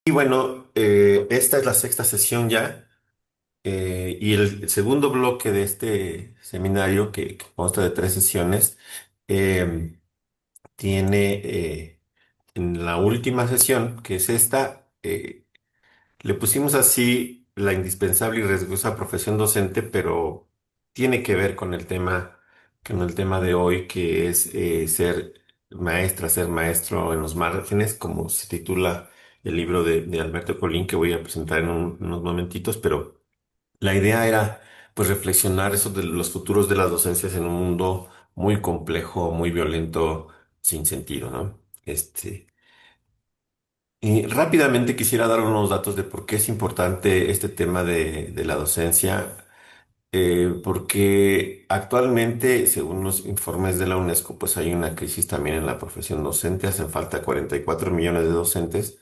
Y bueno, esta es la sexta sesión ya, y el segundo bloque de este seminario, que consta de tres sesiones, eh, tiene en la última sesión, que es esta, le pusimos así la indispensable y riesgosa profesión docente, pero tiene que ver con el tema de hoy, que es ser maestra, ser maestro en los márgenes, como se titula el libro de Alberto Colín, que voy a presentar en unos momentitos, pero la idea era pues reflexionar eso de los futuros de las docencias en un mundo muy complejo, muy violento, sin sentido, ¿no? Y rápidamente quisiera dar unos datos de por qué es importante este tema de la docencia, porque actualmente, según los informes de la UNESCO, pues hay una crisis también en la profesión docente, hacen falta 44 millones de docentes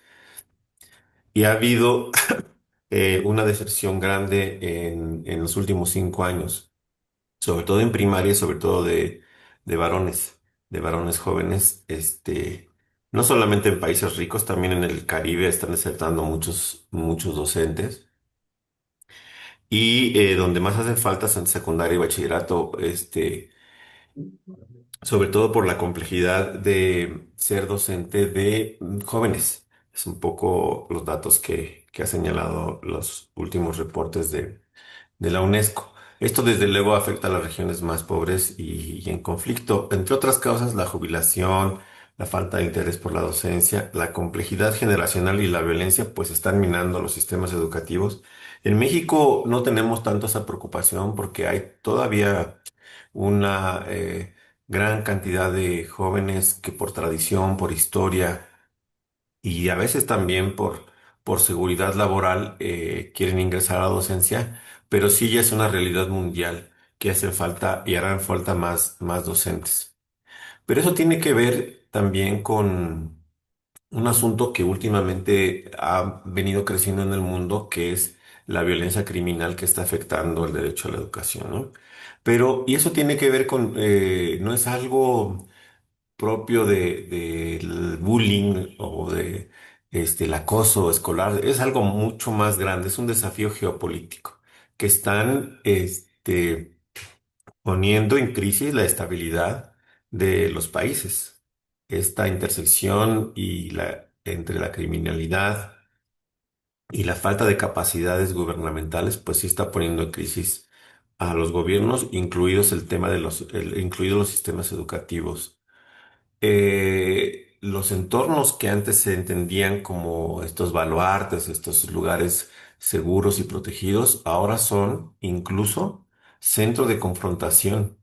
y ha habido una deserción grande en los últimos 5 años, sobre todo en primaria, sobre todo de varones, de varones jóvenes, no solamente en países ricos, también en el Caribe están desertando muchos docentes. Y donde más hacen falta es en secundaria y bachillerato, sobre todo por la complejidad de ser docente de jóvenes. Es un poco los datos que ha señalado los últimos reportes de la UNESCO. Esto desde luego afecta a las regiones más pobres y en conflicto, entre otras causas, la jubilación, la falta de interés por la docencia, la complejidad generacional y la violencia, pues están minando los sistemas educativos. En México no tenemos tanto esa preocupación porque hay todavía una gran cantidad de jóvenes que por tradición, por historia, y a veces también por seguridad laboral quieren ingresar a la docencia, pero sí ya es una realidad mundial que hacen falta y harán falta más docentes. Pero eso tiene que ver también con un asunto que últimamente ha venido creciendo en el mundo, que es la violencia criminal que está afectando el derecho a la educación, ¿no? Pero, y eso tiene que ver con, no es algo propio del bullying o de el acoso escolar, es algo mucho más grande, es un desafío geopolítico que están poniendo en crisis la estabilidad de los países. Esta intersección entre la criminalidad y la falta de capacidades gubernamentales, pues sí está poniendo en crisis a los gobiernos, incluidos el tema de incluidos los sistemas educativos. Los entornos que antes se entendían como estos baluartes, estos lugares seguros y protegidos, ahora son incluso centro de confrontación,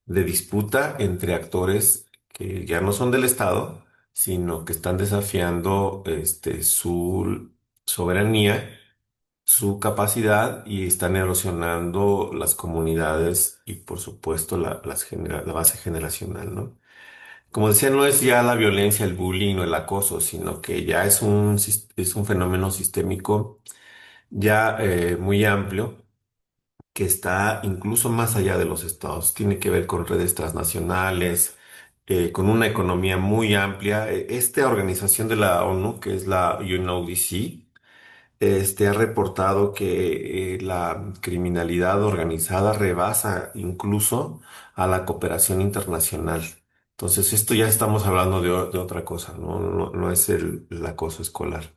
de disputa entre actores que ya no son del Estado, sino que están desafiando su soberanía, su capacidad y están erosionando las comunidades y por supuesto la base generacional, ¿no? Como decía, no es ya la violencia, el bullying o el acoso, sino que ya es un fenómeno sistémico ya muy amplio que está incluso más allá de los estados. Tiene que ver con redes transnacionales, con una economía muy amplia. Esta organización de la ONU, que es la UNODC, ha reportado que la criminalidad organizada rebasa incluso a la cooperación internacional. Entonces, esto ya estamos hablando de otra cosa, ¿no? No es el acoso escolar.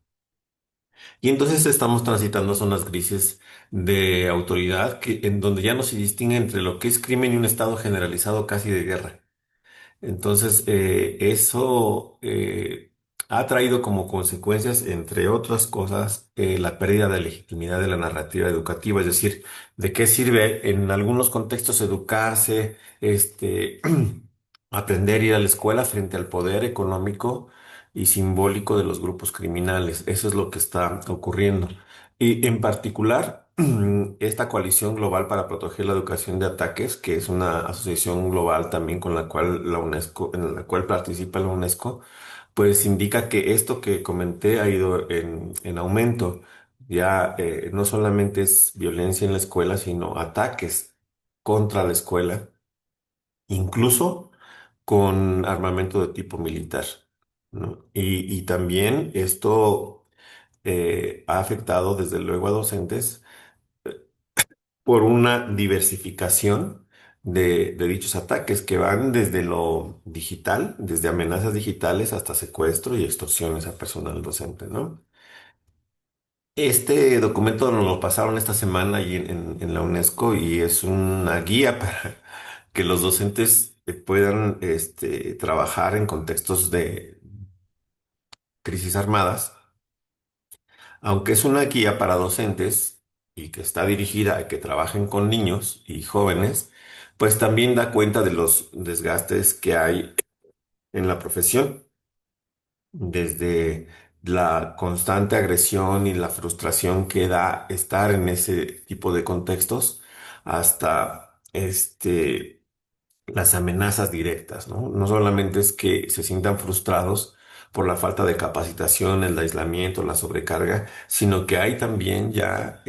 Y entonces estamos transitando zonas grises de autoridad en donde ya no se distingue entre lo que es crimen y un estado generalizado casi de guerra. Entonces, eso ha traído como consecuencias, entre otras cosas, la pérdida de legitimidad de la narrativa educativa, es decir, de qué sirve en algunos contextos educarse, aprender a ir a la escuela frente al poder económico y simbólico de los grupos criminales. Eso es lo que está ocurriendo. Y en particular, esta coalición global para proteger la educación de ataques, que es una asociación global también con la cual la UNESCO, en la cual participa la UNESCO, pues indica que esto que comenté ha ido en aumento. Ya no solamente es violencia en la escuela, sino ataques contra la escuela, incluso con armamento de tipo militar, ¿no? Y también esto ha afectado desde luego a docentes por una diversificación de dichos ataques que van desde lo digital, desde amenazas digitales hasta secuestro y extorsiones a personal docente, ¿no? Este documento nos lo pasaron esta semana ahí en la UNESCO y es una guía para que los docentes puedan trabajar en contextos de crisis armadas, aunque es una guía para docentes y que está dirigida a que trabajen con niños y jóvenes, pues también da cuenta de los desgastes que hay en la profesión, desde la constante agresión y la frustración que da estar en ese tipo de contextos hasta las amenazas directas, ¿no? No solamente es que se sientan frustrados por la falta de capacitación, el aislamiento, la sobrecarga, sino que hay también ya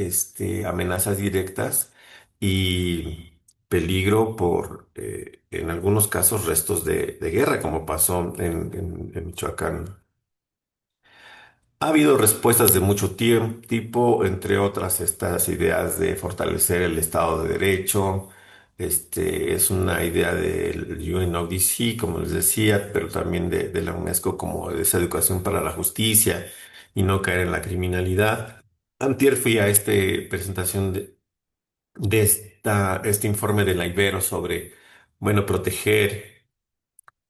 amenazas directas y peligro por, en algunos casos, restos de guerra, como pasó en Michoacán. Ha habido respuestas de mucho tipo, entre otras estas ideas de fortalecer el Estado de Derecho. Es una idea del UNODC, como les decía, pero también de la UNESCO como esa educación para la justicia y no caer en la criminalidad. Antier fui a esta presentación de este informe de la Ibero sobre, bueno, proteger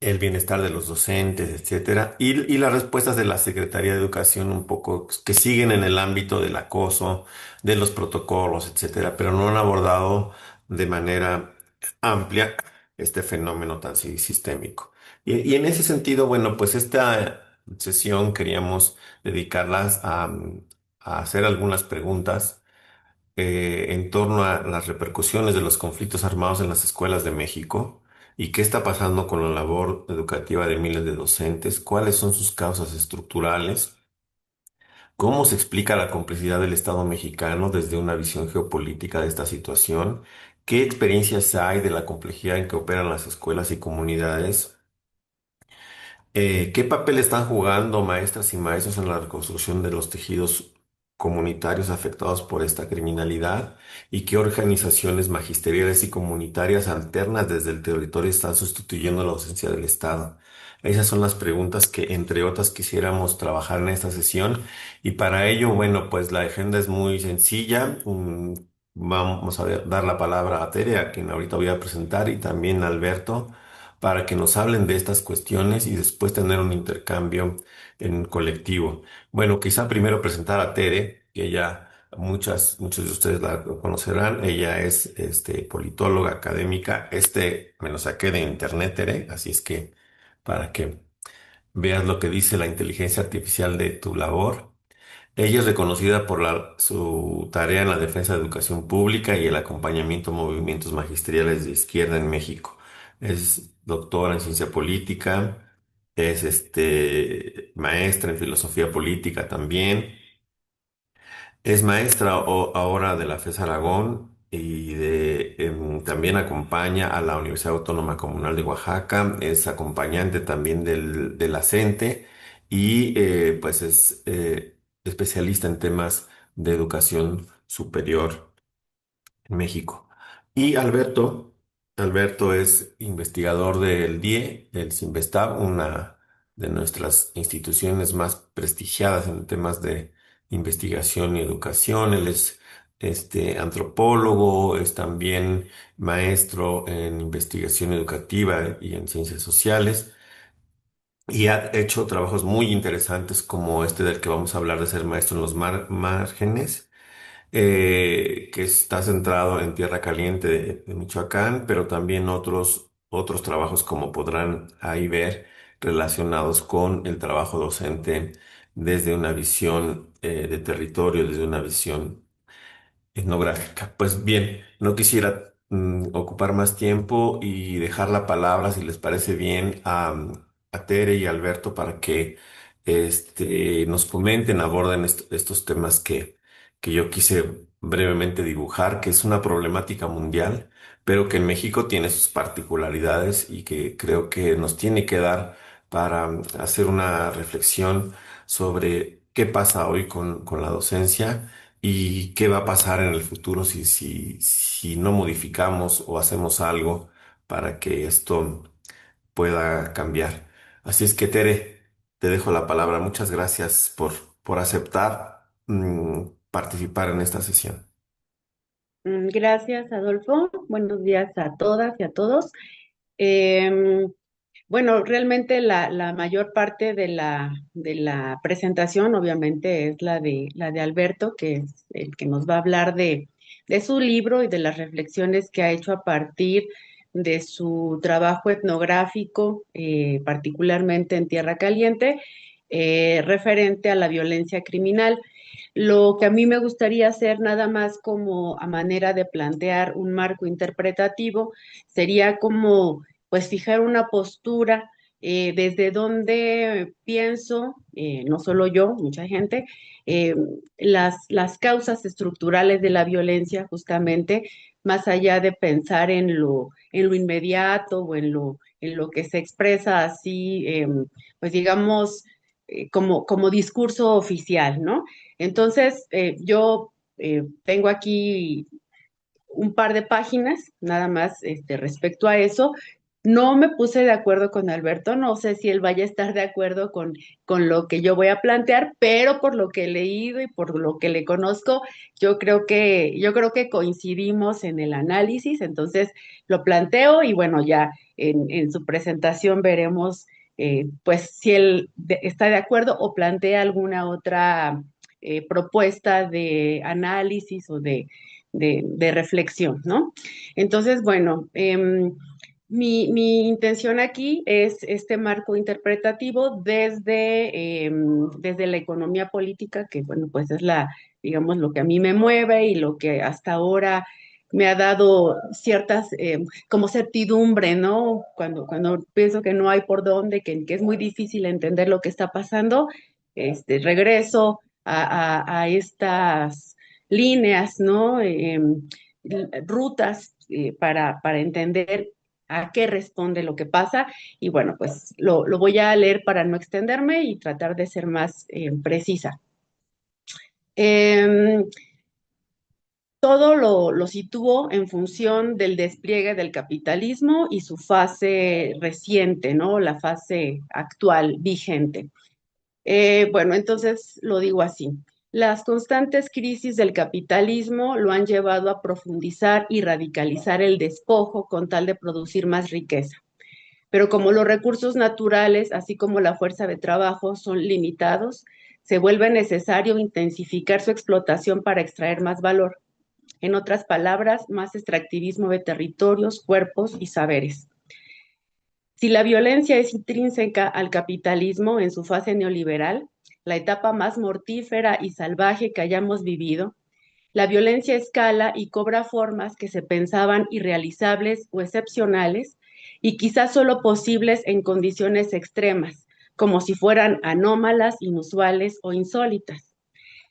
el bienestar de los docentes, etcétera, y las respuestas de la Secretaría de Educación un poco que siguen en el ámbito del acoso, de los protocolos, etcétera, pero no han abordado de manera amplia este fenómeno tan sistémico. Y en ese sentido, bueno, pues esta sesión queríamos dedicarlas a hacer algunas preguntas en torno a las repercusiones de los conflictos armados en las escuelas de México y qué está pasando con la labor educativa de miles de docentes, cuáles son sus causas estructurales, cómo se explica la complejidad del Estado mexicano desde una visión geopolítica de esta situación, qué experiencias hay de la complejidad en que operan las escuelas y comunidades. ¿Qué papel están jugando maestras y maestros en la reconstrucción de los tejidos comunitarios afectados por esta criminalidad? ¿Y qué organizaciones magisteriales y comunitarias alternas desde el territorio están sustituyendo la ausencia del Estado? Esas son las preguntas que, entre otras, quisiéramos trabajar en esta sesión. Y para ello, bueno, pues la agenda es muy sencilla. Vamos a dar la palabra a Tere, a quien ahorita voy a presentar, y también a Alberto para que nos hablen de estas cuestiones y después tener un intercambio en colectivo. Bueno, quizá primero presentar a Tere, que ella, muchos de ustedes la conocerán. Ella es politóloga académica. Me lo saqué de internet, Tere, así es que para que veas lo que dice la inteligencia artificial de tu labor. Ella es reconocida por su tarea en la defensa de educación pública y el acompañamiento a movimientos magisteriales de izquierda en México. Es doctora en ciencia política, es maestra en filosofía política también. Es maestra ahora de la FES Aragón y también acompaña a la Universidad Autónoma Comunal de Oaxaca. Es acompañante también de la CENTE y pues es especialista en temas de educación superior en México. Y Alberto es investigador del DIE, del CINVESTAB, una de nuestras instituciones más prestigiadas en temas de investigación y educación. Él es antropólogo, es también maestro en investigación educativa y en ciencias sociales. Y ha hecho trabajos muy interesantes como este del que vamos a hablar de ser maestro en los márgenes, que está centrado en Tierra Caliente de Michoacán, pero también otros trabajos como podrán ahí ver relacionados con el trabajo docente desde una visión de territorio, desde una visión etnográfica. Pues bien, no quisiera ocupar más tiempo y dejar la palabra, si les parece bien, a Tere y a Alberto para que nos comenten, aborden estos temas que yo quise brevemente dibujar, que es una problemática mundial, pero que en México tiene sus particularidades y que creo que nos tiene que dar para hacer una reflexión qué pasa hoy con la docencia y qué va a pasar en el futuro si no modificamos o hacemos algo para que esto pueda cambiar. Así es que, Tere, te dejo la palabra. Muchas gracias por aceptar participar en esta sesión. Gracias, Adolfo. Buenos días a todas y a todos. Em, bueno, realmente la mayor parte de la presentación, obviamente, es la de Alberto, que es el que nos va a hablar de su libro y de las reflexiones que ha hecho a partir de su trabajo etnográfico, particularmente en Tierra Caliente, referente a la violencia criminal. Lo que a mí me gustaría hacer nada más como a manera de plantear un marco interpretativo sería como pues fijar una postura desde donde pienso, no solo yo, mucha gente, eh, las causas estructurales de la violencia justamente, más allá de pensar en lo inmediato o en lo que se expresa así, pues digamos, como discurso oficial, ¿no? Entonces, yo tengo aquí un par de páginas, nada más respecto a eso. No me puse de acuerdo con Alberto, no sé si él vaya a estar de acuerdo con lo que yo voy a plantear, pero por lo que he leído y por lo que le conozco, yo creo que coincidimos en el análisis, entonces lo planteo y bueno, ya en su presentación veremos pues si él está de acuerdo o plantea alguna otra propuesta de análisis o de reflexión, ¿no? Entonces, bueno, mi intención aquí es este marco interpretativo desde la economía política, que bueno, pues es digamos, lo que a mí me mueve y lo que hasta ahora me ha dado ciertas, como certidumbre, ¿no? Cuando pienso que no hay por dónde, que es muy difícil entender lo que está pasando, regreso a estas líneas, ¿no? Rutas para entender a qué responde lo que pasa. Y bueno, pues lo voy a leer para no extenderme y tratar de ser más precisa. Eh, Todo lo sitúo en función del despliegue del capitalismo y su fase reciente, ¿no? La fase actual, vigente. Bueno, entonces lo digo así. Las constantes crisis del capitalismo lo han llevado a profundizar y radicalizar el despojo con tal de producir más riqueza. Pero como los recursos naturales, así como la fuerza de trabajo, son limitados, se vuelve necesario intensificar su explotación para extraer más valor. En otras palabras, más extractivismo de territorios, cuerpos y saberes. Si la violencia es intrínseca al capitalismo en su fase neoliberal, la etapa más mortífera y salvaje que hayamos vivido, la violencia escala y cobra formas que se pensaban irrealizables o excepcionales y quizás solo posibles en condiciones extremas, como si fueran anómalas, inusuales o insólitas.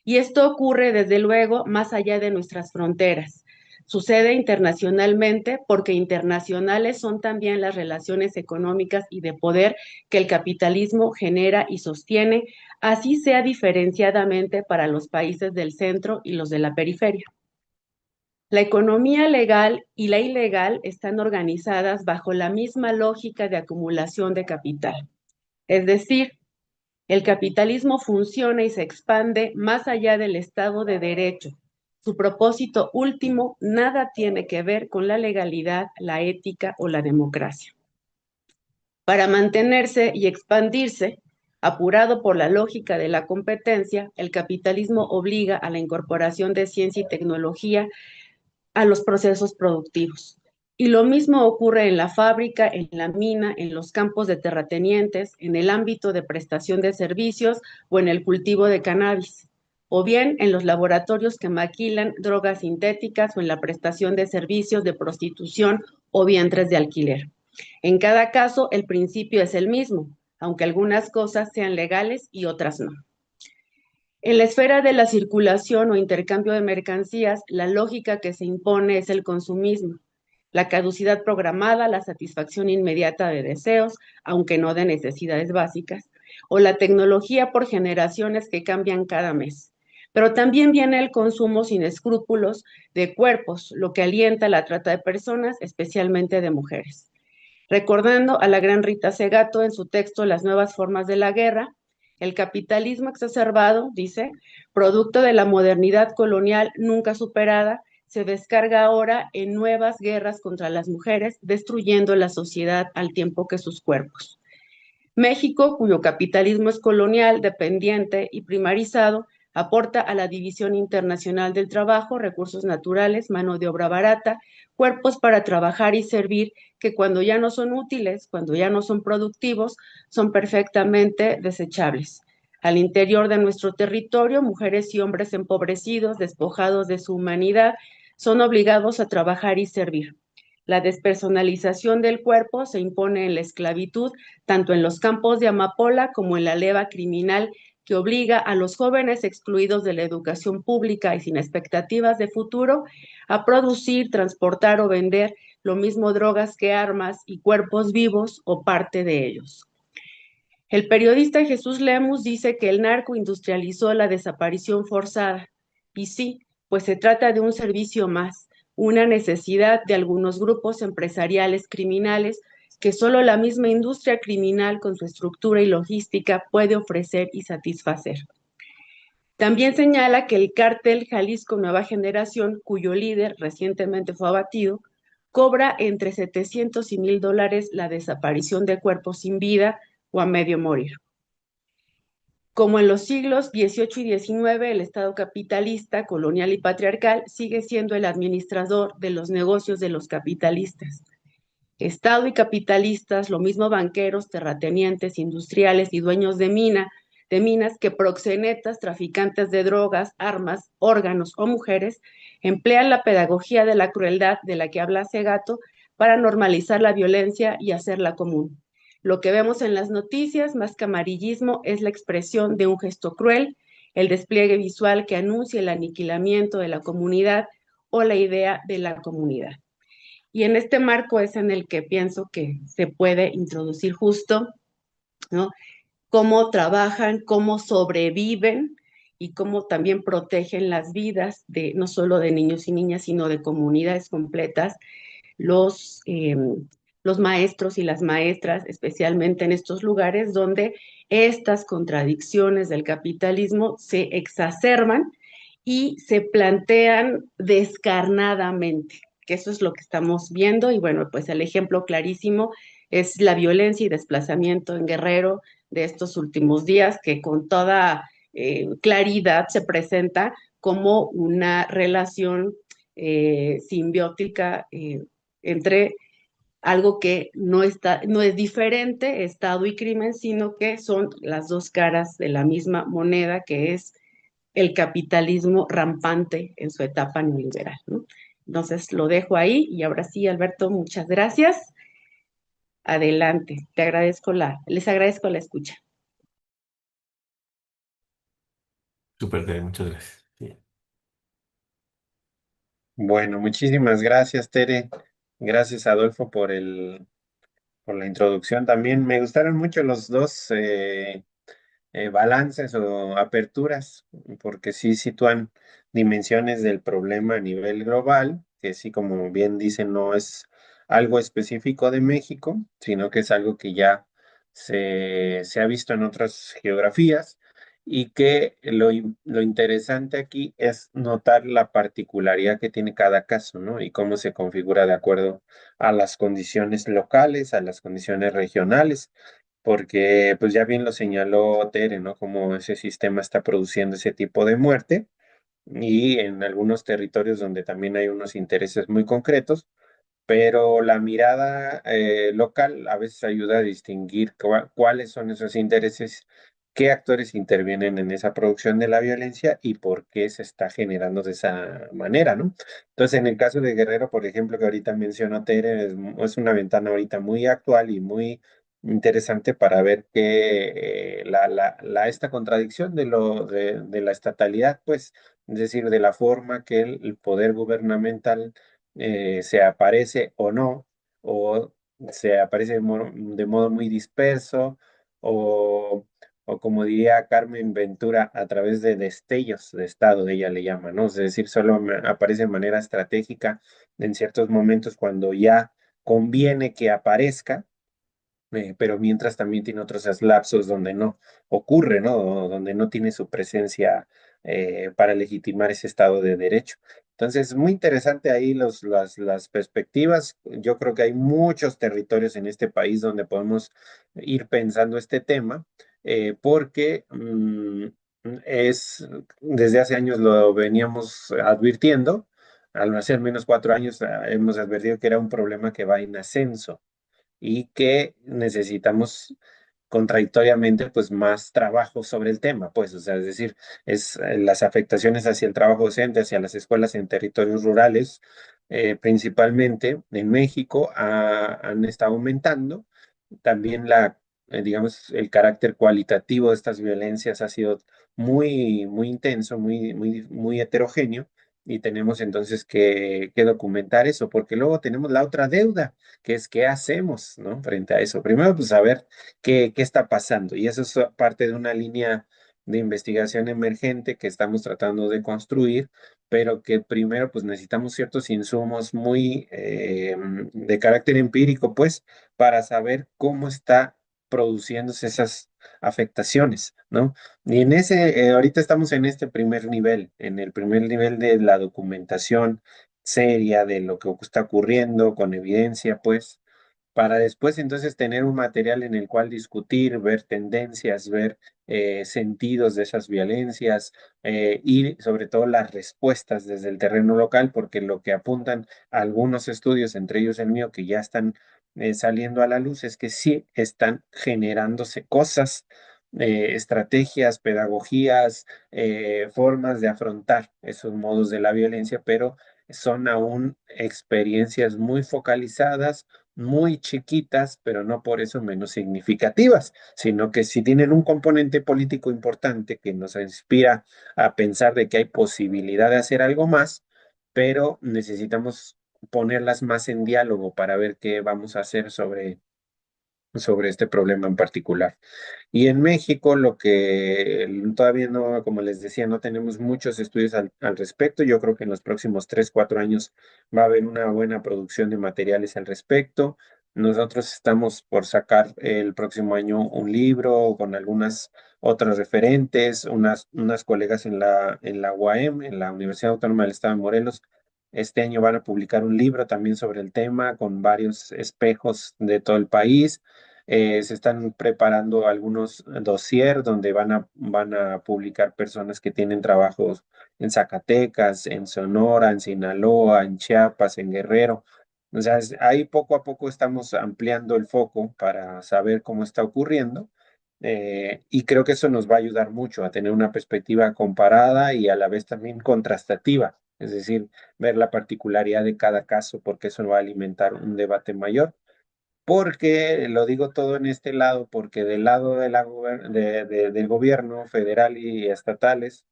Y esto ocurre, desde luego, más allá de nuestras fronteras. Sucede internacionalmente porque internacionales son también las relaciones económicas y de poder que el capitalismo genera y sostiene, así sea diferenciadamente para los países del centro y los de la periferia. La economía legal y la ilegal están organizadas bajo la misma lógica de acumulación de capital. Es decir, el capitalismo funciona y se expande más allá del Estado de Derecho. Su propósito último nada tiene que ver con la legalidad, la ética o la democracia. Para mantenerse y expandirse, apurado por la lógica de la competencia, el capitalismo obliga a la incorporación de ciencia y tecnología a los procesos productivos. Y lo mismo ocurre en la fábrica, en la mina, en los campos de terratenientes, en el ámbito de prestación de servicios o en el cultivo de cannabis, o bien en los laboratorios que maquilan drogas sintéticas o en la prestación de servicios de prostitución o vientres de alquiler. En cada caso, el principio es el mismo, aunque algunas cosas sean legales y otras no. En la esfera de la circulación o intercambio de mercancías, la lógica que se impone es el consumismo, la caducidad programada, la satisfacción inmediata de deseos, aunque no de necesidades básicas, o la tecnología por generaciones que cambian cada mes. Pero también viene el consumo sin escrúpulos de cuerpos, lo que alienta la trata de personas, especialmente de mujeres. Recordando a la gran Rita Segato en su texto Las nuevas formas de la guerra, el capitalismo exacerbado, dice, producto de la modernidad colonial nunca superada, se descarga ahora en nuevas guerras contra las mujeres, destruyendo la sociedad al tiempo que sus cuerpos. México, cuyo capitalismo es colonial, dependiente y primarizado, aporta a la División Internacional del Trabajo recursos naturales, mano de obra barata, cuerpos para trabajar y servir que cuando ya no son útiles, cuando ya no son productivos, son perfectamente desechables. Al interior de nuestro territorio, mujeres y hombres empobrecidos, despojados de su humanidad, son obligados a trabajar y servir. La despersonalización del cuerpo se impone en la esclavitud, tanto en los campos de amapola como en la leva criminal que obliga a los jóvenes excluidos de la educación pública y sin expectativas de futuro a producir, transportar o vender lo mismo drogas que armas y cuerpos vivos o parte de ellos. El periodista Jesús Lemus dice que el narco industrializó la desaparición forzada. Y sí, pues se trata de un servicio más, una necesidad de algunos grupos empresariales criminales que solo la misma industria criminal con su estructura y logística puede ofrecer y satisfacer. También señala que el cártel Jalisco Nueva Generación, cuyo líder recientemente fue abatido, cobra entre 700 y $1,000 la desaparición de cuerpos sin vida o a medio morir. Como en los siglos XVIII y XIX, el Estado capitalista, colonial y patriarcal sigue siendo el administrador de los negocios de los capitalistas. Estado y capitalistas, lo mismo banqueros, terratenientes, industriales y dueños de minas que proxenetas, traficantes de drogas, armas, órganos o mujeres, emplean la pedagogía de la crueldad de la que habla Segato para normalizar la violencia y hacerla común. Lo que vemos en las noticias, más que amarillismo, es la expresión de un gesto cruel, el despliegue visual que anuncia el aniquilamiento de la comunidad o la idea de la comunidad. Y en este marco es en el que pienso que se puede introducir justo, ¿no? Cómo trabajan, cómo sobreviven y cómo también protegen las vidas de no solo de niños y niñas, sino de comunidades completas, los, eh, los maestros y las maestras, especialmente en estos lugares donde estas contradicciones del capitalismo se exacerban y se plantean descarnadamente, que eso es lo que estamos viendo. Y bueno, pues el ejemplo clarísimo es la violencia y desplazamiento en Guerrero de estos últimos días, que con toda claridad se presenta como una relación simbiótica entre algo que no es diferente, Estado y crimen, sino que son las dos caras de la misma moneda, que es el capitalismo rampante en su etapa neoliberal, ¿no? Entonces lo dejo ahí y ahora sí, Alberto, muchas gracias. Adelante, les agradezco la escucha. Súper bien, muchas gracias. Sí. Bueno, muchísimas gracias, Tere. Gracias, Adolfo, por la introducción también. Me gustaron mucho los dos balances o aperturas, porque sí sitúan dimensiones del problema a nivel global, que sí, como bien dicen, no es algo específico de México, sino que es algo que ya se ha visto en otras geografías y que lo interesante aquí es notar la particularidad que tiene cada caso, ¿no? Y cómo se configura de acuerdo a las condiciones locales, a las condiciones regionales porque pues ya bien lo señaló Tere, ¿no? Cómo ese sistema está produciendo ese tipo de muerte y en algunos territorios donde también hay unos intereses muy concretos, pero la mirada local a veces ayuda a distinguir cuáles son esos intereses, qué actores intervienen en esa producción de la violencia y por qué se está generando de esa manera, ¿no? Entonces, en el caso de Guerrero, por ejemplo, que ahorita mencionó Tere, es una ventana ahorita muy actual y muy interesante para ver que esta contradicción de la estatalidad, pues, es decir, de la forma que el poder gubernamental se aparece o no, o se aparece de modo muy disperso, o o como diría Carmen Ventura, a través de destellos de estado, ella le llama, ¿no? Es decir, solo aparece de manera estratégica en ciertos momentos cuando ya conviene que aparezca, pero mientras también tiene otros lapsos donde no ocurre, ¿no? O donde no tiene su presencia para legitimar ese Estado de Derecho. Entonces, muy interesante ahí las perspectivas. Yo creo que hay muchos territorios en este país donde podemos ir pensando este tema, porque desde hace años lo veníamos advirtiendo, al hacer menos 4 años hemos advertido que era un problema que va en ascenso y que necesitamos contradictoriamente pues más trabajo sobre el tema, pues, o sea, es decir, las afectaciones hacia el trabajo docente, hacia las escuelas en territorios rurales, principalmente en México, han estado aumentando. También digamos, el carácter cualitativo de estas violencias ha sido muy, muy intenso, muy heterogéneo. Y tenemos entonces que documentar eso, porque luego tenemos la otra deuda, que es qué hacemos, ¿no? Frente a eso. Primero, pues saber qué está pasando. Y eso es parte de una línea de investigación emergente que estamos tratando de construir, pero que primero, pues necesitamos ciertos insumos muy de carácter empírico, pues, para saber cómo está produciéndose esas afectaciones, ¿no? Y ahorita estamos en este primer nivel, en el primer nivel de la documentación seria de lo que está ocurriendo, con evidencia, pues, para después entonces tener un material en el cual discutir, ver tendencias, ver sentidos de esas violencias, y sobre todo las respuestas desde el terreno local, porque lo que apuntan algunos estudios, entre ellos el mío, que ya están saliendo a la luz, es que sí están generándose cosas, estrategias, pedagogías, formas de afrontar esos modos de la violencia, pero son aún experiencias muy focalizadas, muy chiquitas, pero no por eso menos significativas, sino que sí tienen un componente político importante que nos inspira a pensar de que hay posibilidad de hacer algo más, pero necesitamos ponerlas más en diálogo para ver qué vamos a hacer sobre este problema en particular. Y en México, lo que todavía no, como les decía, no tenemos muchos estudios al respecto. Yo creo que en los próximos 3, 4 años va a haber una buena producción de materiales al respecto. Nosotros estamos por sacar el próximo año un libro con algunas otras referentes, unas colegas en la UAM, en la Universidad Autónoma del Estado de Morelos. Este año van a publicar un libro también sobre el tema con varios espejos de todo el país. Se están preparando algunos dossier donde van a publicar personas que tienen trabajos en Zacatecas, en Sonora, en Sinaloa, en Chiapas, en Guerrero. O sea, ahí poco a poco estamos ampliando el foco para saber cómo está ocurriendo. Y creo que eso nos va a ayudar mucho a tener una perspectiva comparada y a la vez también contrastativa, es decir, ver la particularidad de cada caso, porque eso va a alimentar un debate mayor. Porque lo digo todo en este lado, porque del lado del gobierno federal y estatales,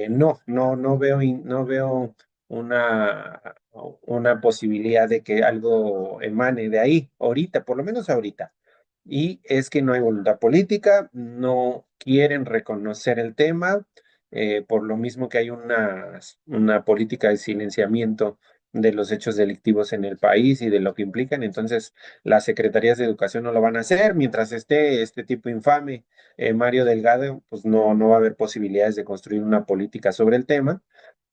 no veo una, una posibilidad de que algo emane de ahí, ahorita, por lo menos ahorita. Y es que no hay voluntad política, no quieren reconocer el tema, por lo mismo que hay una política de silenciamiento de los hechos delictivos en el país y de lo que implican. Entonces, las secretarías de educación no lo van a hacer. Mientras esté este tipo infame, Mario Delgado, pues no va a haber posibilidades de construir una política sobre el tema.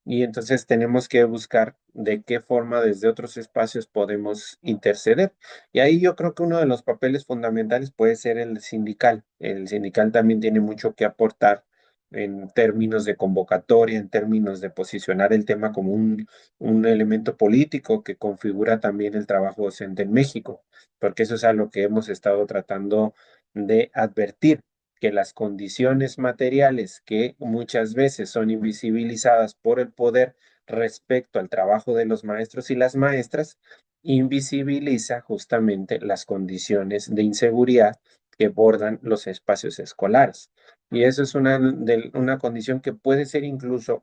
Y entonces tenemos que buscar de qué forma desde otros espacios podemos interceder. Y ahí yo creo que uno de los papeles fundamentales puede ser el sindical. El sindical también tiene mucho que aportar en términos de convocatoria, en términos de posicionar el tema como un elemento político que configura también el trabajo docente en México, porque eso es algo que hemos estado tratando de advertir, que las condiciones materiales que muchas veces son invisibilizadas por el poder respecto al trabajo de los maestros y las maestras, invisibiliza justamente las condiciones de inseguridad que bordan los espacios escolares. Y eso es una condición que puede ser incluso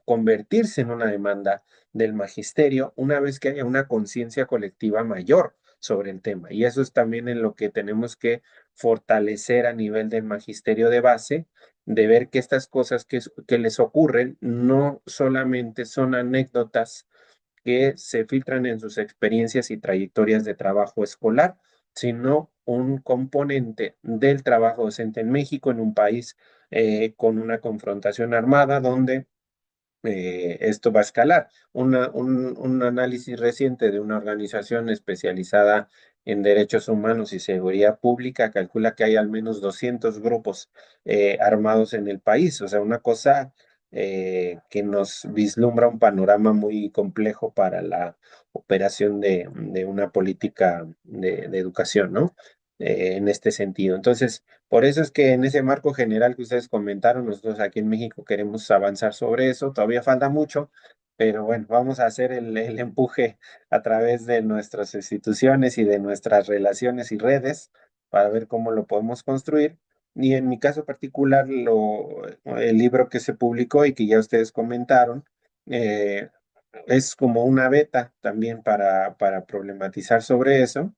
convertirse en una demanda del magisterio una vez que haya una conciencia colectiva mayor sobre el tema. Y eso es también en lo que tenemos que fortalecer a nivel del magisterio de base, de ver que estas cosas que les ocurren no solamente son anécdotas que se filtran en sus experiencias y trayectorias de trabajo escolar, sino un componente del trabajo docente en México, en un país con una confrontación armada donde esto va a escalar. Un análisis reciente de una organización especializada en derechos humanos y seguridad pública calcula que hay al menos 200 grupos armados en el país. O sea, una cosa que nos vislumbra un panorama muy complejo para la operación de una política de educación, ¿no? En este sentido. Entonces, por eso es que en ese marco general que ustedes comentaron, nosotros aquí en México queremos avanzar sobre eso. Todavía falta mucho, pero bueno, vamos a hacer el empuje a través de nuestras instituciones y de nuestras relaciones y redes para ver cómo lo podemos construir. Y en mi caso particular, el libro que se publicó y que ya ustedes comentaron, eh, es como una beta también para problematizar sobre eso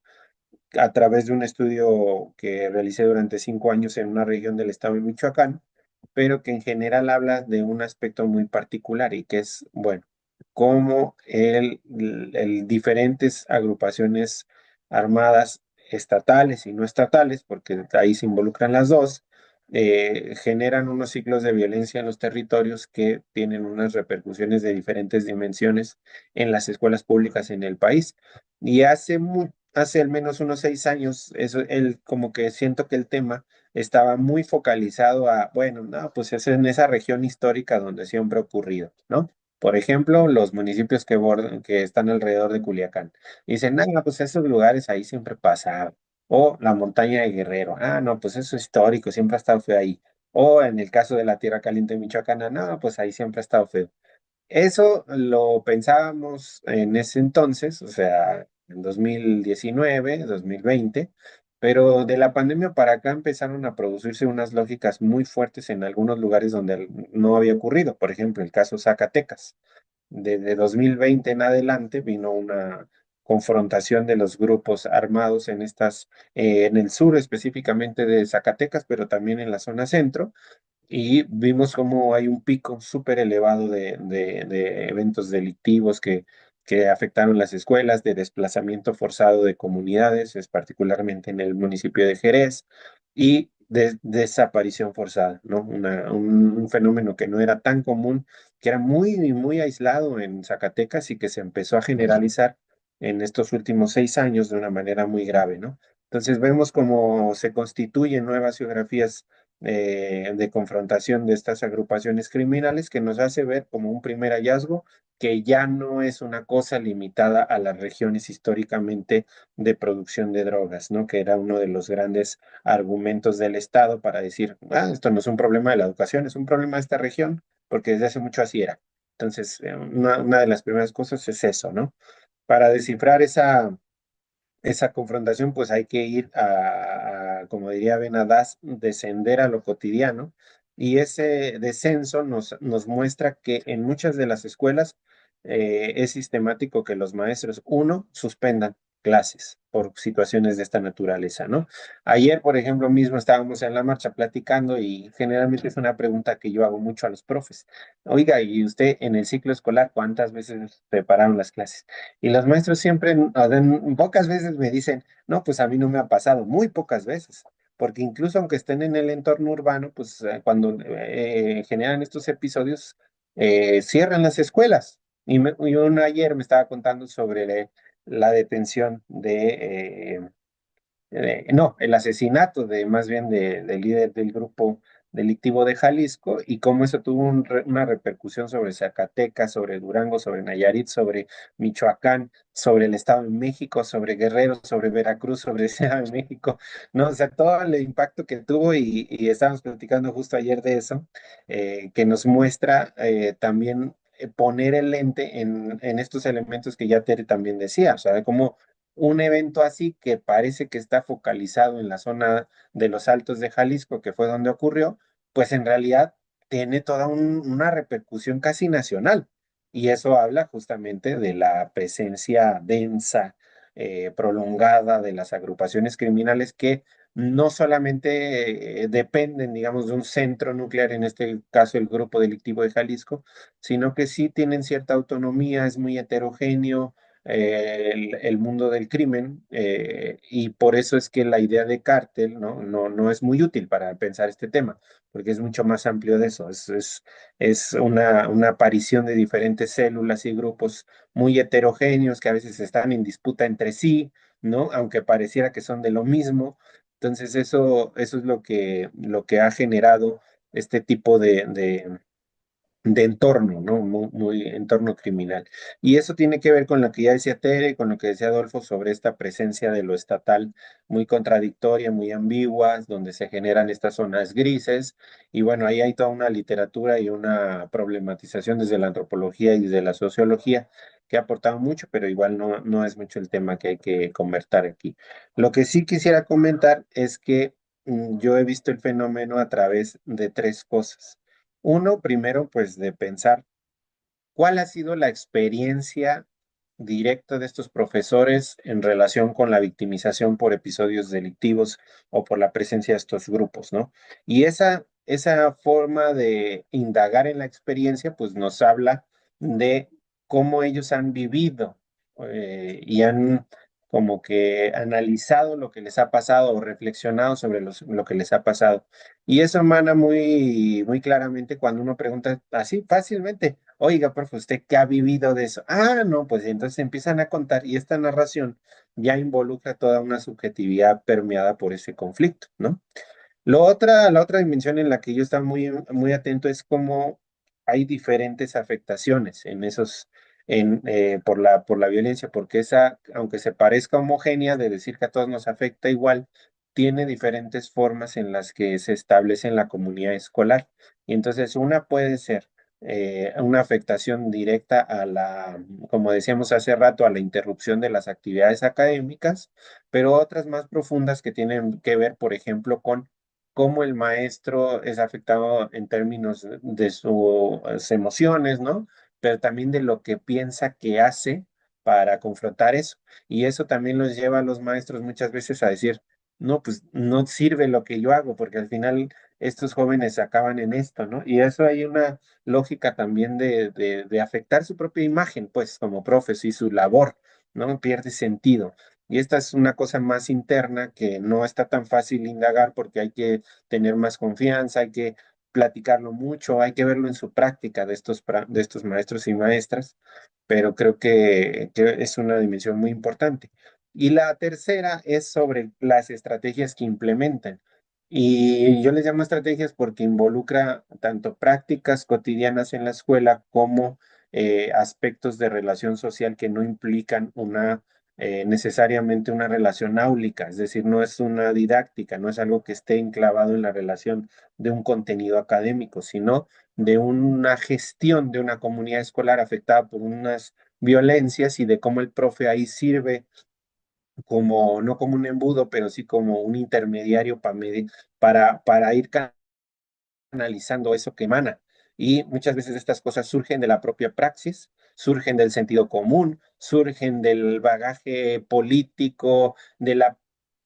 a través de un estudio que realicé durante 5 años en una región del estado de Michoacán, pero que en general habla de un aspecto muy particular y que es, bueno, cómo diferentes agrupaciones armadas estatales y no estatales, porque ahí se involucran las dos, generan unos ciclos de violencia en los territorios que tienen unas repercusiones de diferentes dimensiones en las escuelas públicas en el país. Y hace al menos unos 6 años, como que siento que el tema estaba muy focalizado a, bueno, no, pues es en esa región histórica donde siempre ha ocurrido, ¿no? Por ejemplo, los municipios que están alrededor de Culiacán. Dicen, no, pues esos lugares ahí siempre pasaba. O la montaña de Guerrero. Ah, no, pues eso es histórico, siempre ha estado feo ahí. O en el caso de la Tierra Caliente Michoacana, no, pues ahí siempre ha estado feo. Eso lo pensábamos en ese entonces, o sea, en 2019, 2020, pero de la pandemia para acá empezaron a producirse unas lógicas muy fuertes en algunos lugares donde no había ocurrido. Por ejemplo, el caso Zacatecas. Desde 2020 en adelante vino una confrontación de los grupos armados en el sur específicamente de Zacatecas, pero también en la zona centro y vimos cómo hay un pico súper elevado de eventos delictivos que afectaron las escuelas, de desplazamiento forzado de comunidades, es particularmente en el municipio de Jerez, y de desaparición forzada, ¿no? Un fenómeno que no era tan común, que era muy, muy aislado en Zacatecas y que se empezó a generalizar en estos últimos 6 años de una manera muy grave, ¿no? Entonces vemos cómo se constituyen nuevas geografías de confrontación de estas agrupaciones criminales que nos hace ver como un primer hallazgo que ya no es una cosa limitada a las regiones históricamente de producción de drogas, ¿no? Que era uno de los grandes argumentos del Estado para decir, ah, esto no es un problema de la educación, es un problema de esta región, porque desde hace mucho así era. Entonces, una de las primeras cosas es eso, ¿no? Para descifrar esa confrontación, pues hay que ir como diría Benadas, descender a lo cotidiano. Y ese descenso nos muestra que en muchas de las escuelas es sistemático que los maestros, uno, suspendan clases por situaciones de esta naturaleza, ¿no? Ayer, por ejemplo, mismo estábamos en la marcha platicando y generalmente es una pregunta que yo hago mucho a los profes. Oiga, ¿y usted en el ciclo escolar cuántas veces prepararon las clases? Y los maestros siempre, pocas veces me dicen, no, pues a mí no me ha pasado, muy pocas veces, porque incluso aunque estén en el entorno urbano, pues cuando generan estos episodios, cierran las escuelas. Y uno ayer me estaba contando sobre la detención no, el asesinato de más bien del líder del grupo delictivo de Jalisco y cómo eso tuvo una repercusión sobre Zacatecas, sobre Durango, sobre Nayarit, sobre Michoacán, sobre el Estado de México, sobre Guerrero, sobre Veracruz, sobre el Estado de México, ¿no? O sea, todo el impacto que tuvo y estábamos platicando justo ayer de eso, que nos muestra también poner el lente en estos elementos que ya Tere también decía, o sea, cómo un evento así que parece que está focalizado en la zona de los Altos de Jalisco, que fue donde ocurrió, pues en realidad tiene toda una repercusión casi nacional. Y eso habla justamente de la presencia densa, prolongada de las agrupaciones criminales que no solamente dependen, digamos, de un centro nuclear, en este caso el Grupo Delictivo de Jalisco, sino que sí tienen cierta autonomía, es muy heterogéneo el mundo del crimen, y por eso es que la idea de cártel, ¿no? No es muy útil para pensar este tema, porque es mucho más amplio de eso, es una aparición de diferentes células y grupos muy heterogéneos que a veces están en disputa entre sí, ¿no? Aunque pareciera que son de lo mismo. Entonces eso es lo que ha generado este tipo de entorno, ¿no? Muy entorno criminal. Y eso tiene que ver con lo que ya decía Tere, con lo que decía Adolfo sobre esta presencia de lo estatal muy contradictoria, muy ambigua, donde se generan estas zonas grises. Y bueno, ahí hay toda una literatura y una problematización desde la antropología y desde la sociología que ha aportado mucho, pero igual no es mucho el tema que hay que conversar aquí. Lo que sí quisiera comentar es que yo he visto el fenómeno a través de tres cosas. Uno, primero, pues de pensar cuál ha sido la experiencia directa de estos profesores en relación con la victimización por episodios delictivos o por la presencia de estos grupos, ¿no? Y esa forma de indagar en la experiencia, pues nos habla de cómo ellos han vivido y han como que analizado lo que les ha pasado o reflexionado sobre lo que les ha pasado. Y eso emana muy claramente cuando uno pregunta así fácilmente, oiga, profe, ¿usted qué ha vivido de eso? Ah, no, pues entonces empiezan a contar y esta narración ya involucra toda una subjetividad permeada por ese conflicto, ¿no? La otra dimensión en la que yo estaba muy atento es cómo hay diferentes afectaciones en esos, por la violencia, porque esa, aunque se parezca homogénea de decir que a todos nos afecta igual, tiene diferentes formas en las que se establece en la comunidad escolar. Y entonces una puede ser una afectación directa a como decíamos hace rato, a la interrupción de las actividades académicas, pero otras más profundas que tienen que ver, por ejemplo, con cómo el maestro es afectado en términos de sus emociones, ¿no? Pero también de lo que piensa que hace para confrontar eso. Y eso también los lleva a los maestros muchas veces a decir, no, pues no sirve lo que yo hago, porque al final estos jóvenes acaban en esto, ¿no? Y eso hay una lógica también de afectar su propia imagen, pues como profes y su labor, ¿no? Pierde sentido. Y esta es una cosa más interna que no está tan fácil indagar porque hay que tener más confianza, hay que platicarlo mucho, hay que verlo en su práctica de estos maestros y maestras, pero creo que es una dimensión muy importante. Y la tercera es sobre las estrategias que implementan. Y yo les llamo estrategias porque involucra tanto prácticas cotidianas en la escuela como aspectos de relación social que no implican necesariamente una relación áulica, es decir, no es una didáctica, no es algo que esté enclavado en la relación de un contenido académico, sino de una gestión de una comunidad escolar afectada por unas violencias y de cómo el profe ahí sirve como, no como un embudo, pero sí como un intermediario para ir analizando eso que emana. Y muchas veces estas cosas surgen de la propia praxis, surgen del sentido común, surgen del bagaje político, de la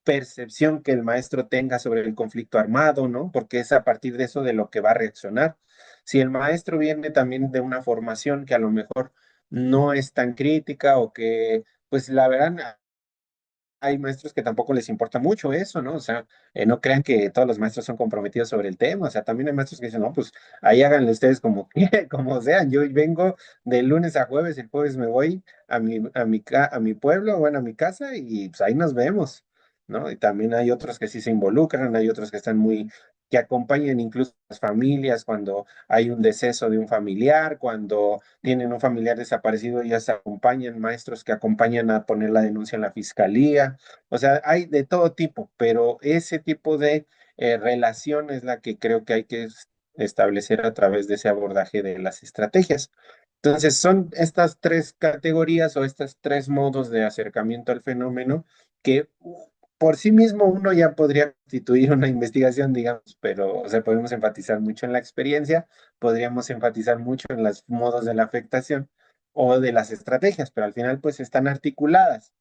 percepción que el maestro tenga sobre el conflicto armado, ¿no? Porque es a partir de eso de lo que va a reaccionar. Si el maestro viene también de una formación que a lo mejor no es tan crítica o que, pues la verdad, hay maestros que tampoco les importa mucho eso, ¿no? O sea, no crean que todos los maestros son comprometidos sobre el tema, o sea, también hay maestros que dicen, no, pues ahí háganle ustedes como, como sean, yo vengo de lunes a jueves, el jueves me voy a mi pueblo, bueno, a mi casa y pues ahí nos vemos, ¿no? Y también hay otros que sí se involucran, hay otros que están que acompañan incluso a las familias cuando hay un deceso de un familiar, cuando tienen un familiar desaparecido, ya se acompañan, maestros que acompañan a poner la denuncia en la fiscalía, o sea, hay de todo tipo, pero ese tipo de relación es la que creo que hay que establecer a través de ese abordaje de las estrategias. Entonces, son estas tres categorías o estos tres modos de acercamiento al fenómeno que por sí mismo uno ya podría constituir una investigación, digamos, pero o sea, podemos enfatizar mucho en la experiencia, podríamos enfatizar mucho en los modos de la afectación o de las estrategias, pero al final pues están articuladas.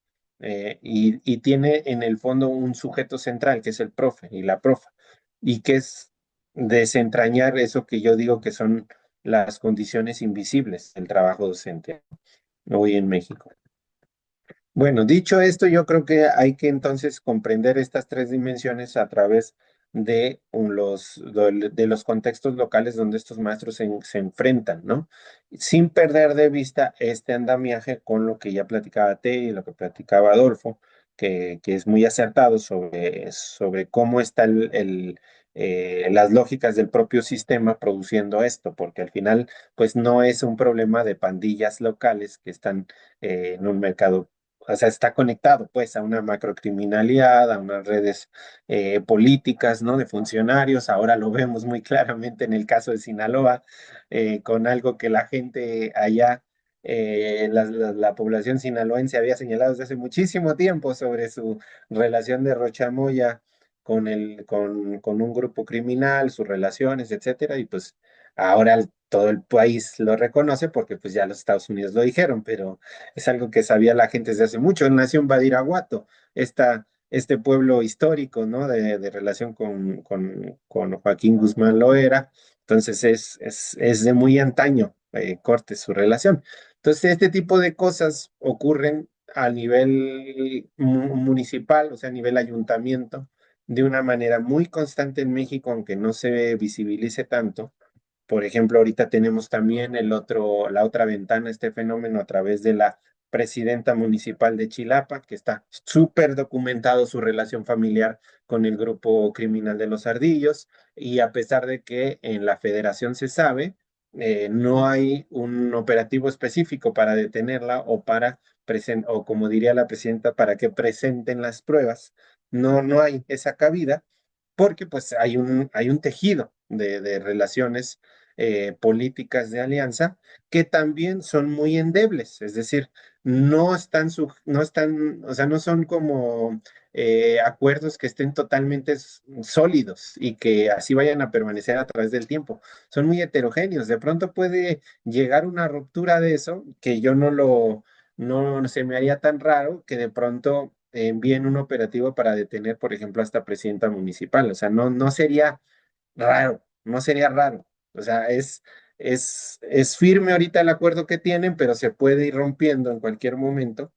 y tiene en el fondo un sujeto central, que es el profe y la profa, y que es desentrañar eso que yo digo que son las condiciones invisibles del trabajo docente hoy en México. Bueno, dicho esto, yo creo que hay que entonces comprender estas tres dimensiones a través de los contextos locales donde estos maestros se enfrentan, ¿no? Sin perder de vista este andamiaje con lo que ya platicaba Tei y lo que platicaba Adolfo, que es muy acertado sobre cómo están las lógicas del propio sistema produciendo esto, porque al final, pues no es un problema de pandillas locales que están en un mercado, o sea, está conectado pues a una macrocriminalidad, a unas redes políticas, ¿no? De funcionarios. Ahora lo vemos muy claramente en el caso de Sinaloa, con algo que la gente allá, la población sinaloense había señalado desde hace muchísimo tiempo sobre su relación de Rochamoya con un grupo criminal, sus relaciones, etcétera, y pues ahora todo el país lo reconoce porque pues ya los Estados Unidos lo dijeron, pero es algo que sabía la gente desde hace mucho. Él nació en Badiraguato, este pueblo histórico, ¿no? De relación con Joaquín Guzmán Loera. Entonces es de muy antaño, corte su relación. Entonces este tipo de cosas ocurren a nivel municipal, o sea, a nivel ayuntamiento, de una manera muy constante en México, aunque no se visibilice tanto. Por ejemplo, ahorita tenemos también la otra ventana, este fenómeno a través de la presidenta municipal de Chilapa, que está súper documentado su relación familiar con el grupo criminal de los Ardillos, y a pesar de que en la federación se sabe, no hay un operativo específico para detenerla o como diría la presidenta, para que presenten las pruebas. No hay esa cabida porque pues hay un tejido de relaciones políticas de alianza que también son muy endebles, es decir, no están, o sea, no son como acuerdos que estén totalmente sólidos y que así vayan a permanecer a través del tiempo. Son muy heterogéneos. De pronto puede llegar una ruptura de eso que yo no se me haría tan raro que de pronto envíen un operativo para detener, por ejemplo, a esta presidenta municipal. O sea, no sería raro, no sería raro. O sea, es firme ahorita el acuerdo que tienen, pero se puede ir rompiendo en cualquier momento,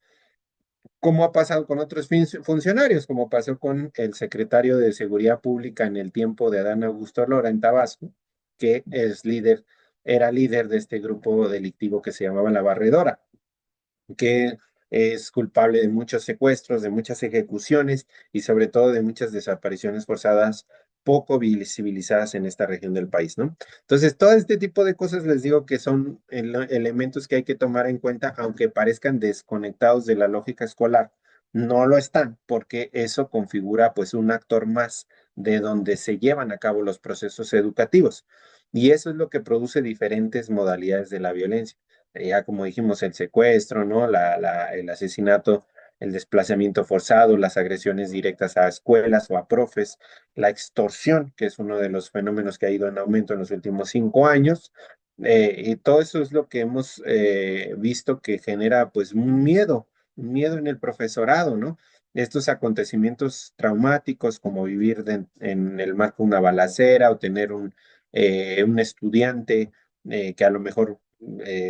como ha pasado con otros funcionarios, como pasó con el secretario de Seguridad Pública en el tiempo de Adán Augusto Lora en Tabasco, que era líder de este grupo delictivo que se llamaba La Barredora, que es culpable de muchos secuestros, de muchas ejecuciones y sobre todo de muchas desapariciones forzadas poco visibilizadas en esta región del país, ¿no? Entonces, todo este tipo de cosas les digo que son elementos que hay que tomar en cuenta, aunque parezcan desconectados de la lógica escolar, no lo están, porque eso configura pues un actor más de donde se llevan a cabo los procesos educativos. Y eso es lo que produce diferentes modalidades de la violencia, ya como dijimos, el secuestro, ¿no? El asesinato, el desplazamiento forzado, las agresiones directas a escuelas o a profes, la extorsión, que es uno de los fenómenos que ha ido en aumento en los últimos 5 años. Y todo eso es lo que hemos visto que genera pues un miedo en el profesorado, ¿no? Estos acontecimientos traumáticos como vivir en el marco de una balacera o tener un estudiante que a lo mejor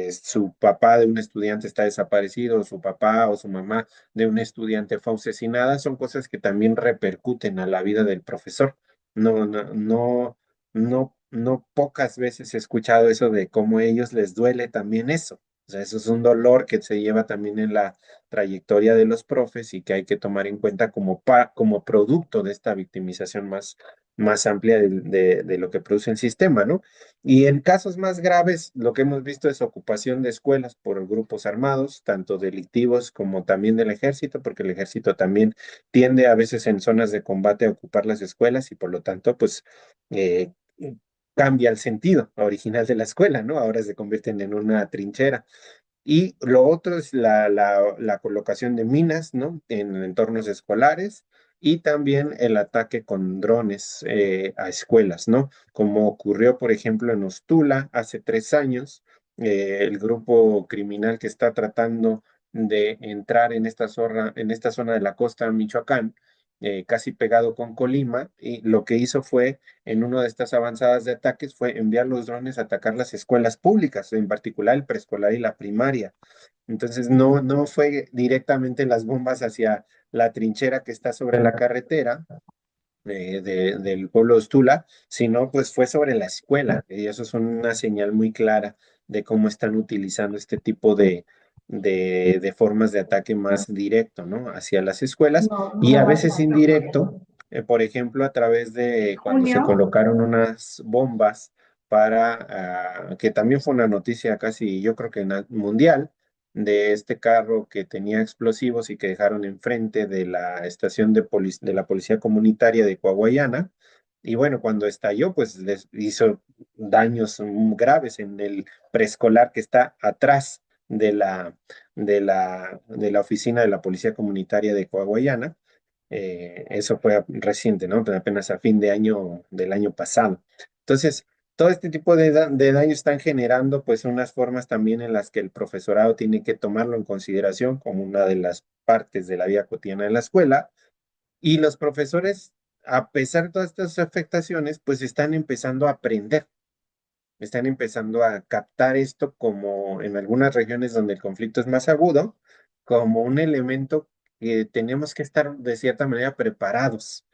su papá de un estudiante está desaparecido, o su papá o su mamá de un estudiante fue asesinada, son cosas que también repercuten a la vida del profesor. No pocas veces he escuchado eso de cómo a ellos les duele también eso. O sea, eso es un dolor que se lleva también en la trayectoria de los profes y que hay que tomar en cuenta como producto de esta victimización más amplia de lo que produce el sistema, ¿no? Y en casos más graves, lo que hemos visto es ocupación de escuelas por grupos armados, tanto delictivos como también del ejército, porque el ejército también tiende a veces en zonas de combate a ocupar las escuelas y por lo tanto, pues eh, cambia el sentido original de la escuela, ¿no? Ahora se convierten en una trinchera. Y lo otro es la colocación de minas, ¿no? En entornos escolares y también el ataque con drones a escuelas, ¿no? Como ocurrió, por ejemplo, en Ostula hace 3 años, el grupo criminal que está tratando de entrar en esta zona de la costa de Michoacán, casi pegado con Colima, y lo que hizo fue, en una de estas avanzadas de ataques, fue enviar los drones a atacar las escuelas públicas, en particular el preescolar y la primaria. Entonces no fue directamente las bombas hacia la trinchera que está sobre la carretera, del pueblo de Tula, sino pues fue sobre la escuela. Y eso es una señal muy clara de cómo están utilizando este tipo de formas de ataque más directo, ¿no? Hacia las escuelas y a veces indirecto, por ejemplo, a través de cuando se Junio. colocaron unas bombas para, que también fue una noticia casi, yo creo que mundial, de este carro que tenía explosivos y que dejaron enfrente de la estación de la policía comunitaria de Coahuayana. Y bueno, cuando estalló, pues les hizo daños graves en el preescolar que está atrás de la oficina de la policía comunitaria de Coahuayana. Eso fue reciente, ¿no? Apenas a fin de año del año pasado. Entonces, todo este tipo de daños están generando pues unas formas también en las que el profesorado tiene que tomarlo en consideración como una de las partes de la vida cotidiana de la escuela. Y los profesores, a pesar de todas estas afectaciones, pues están empezando a aprender, están empezando a captar esto como en algunas regiones donde el conflicto es más agudo, como un elemento que tenemos que estar de cierta manera preparados.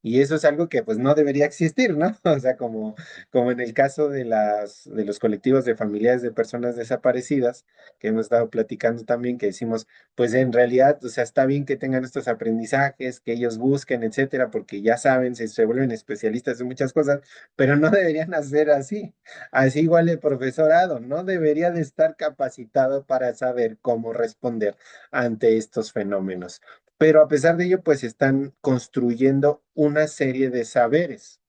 Y eso es algo que pues no debería existir, ¿no? O sea, como en el caso de los colectivos de familiares de personas desaparecidas, que hemos estado platicando también, que decimos, pues en realidad, o sea, está bien que tengan estos aprendizajes, que ellos busquen, etcétera, porque ya saben, se vuelven especialistas en muchas cosas, pero no deberían hacer así. Así igual el profesorado, no debería de estar capacitado para saber cómo responder ante estos fenómenos. Pero a pesar de ello, pues están construyendo una serie de saberes.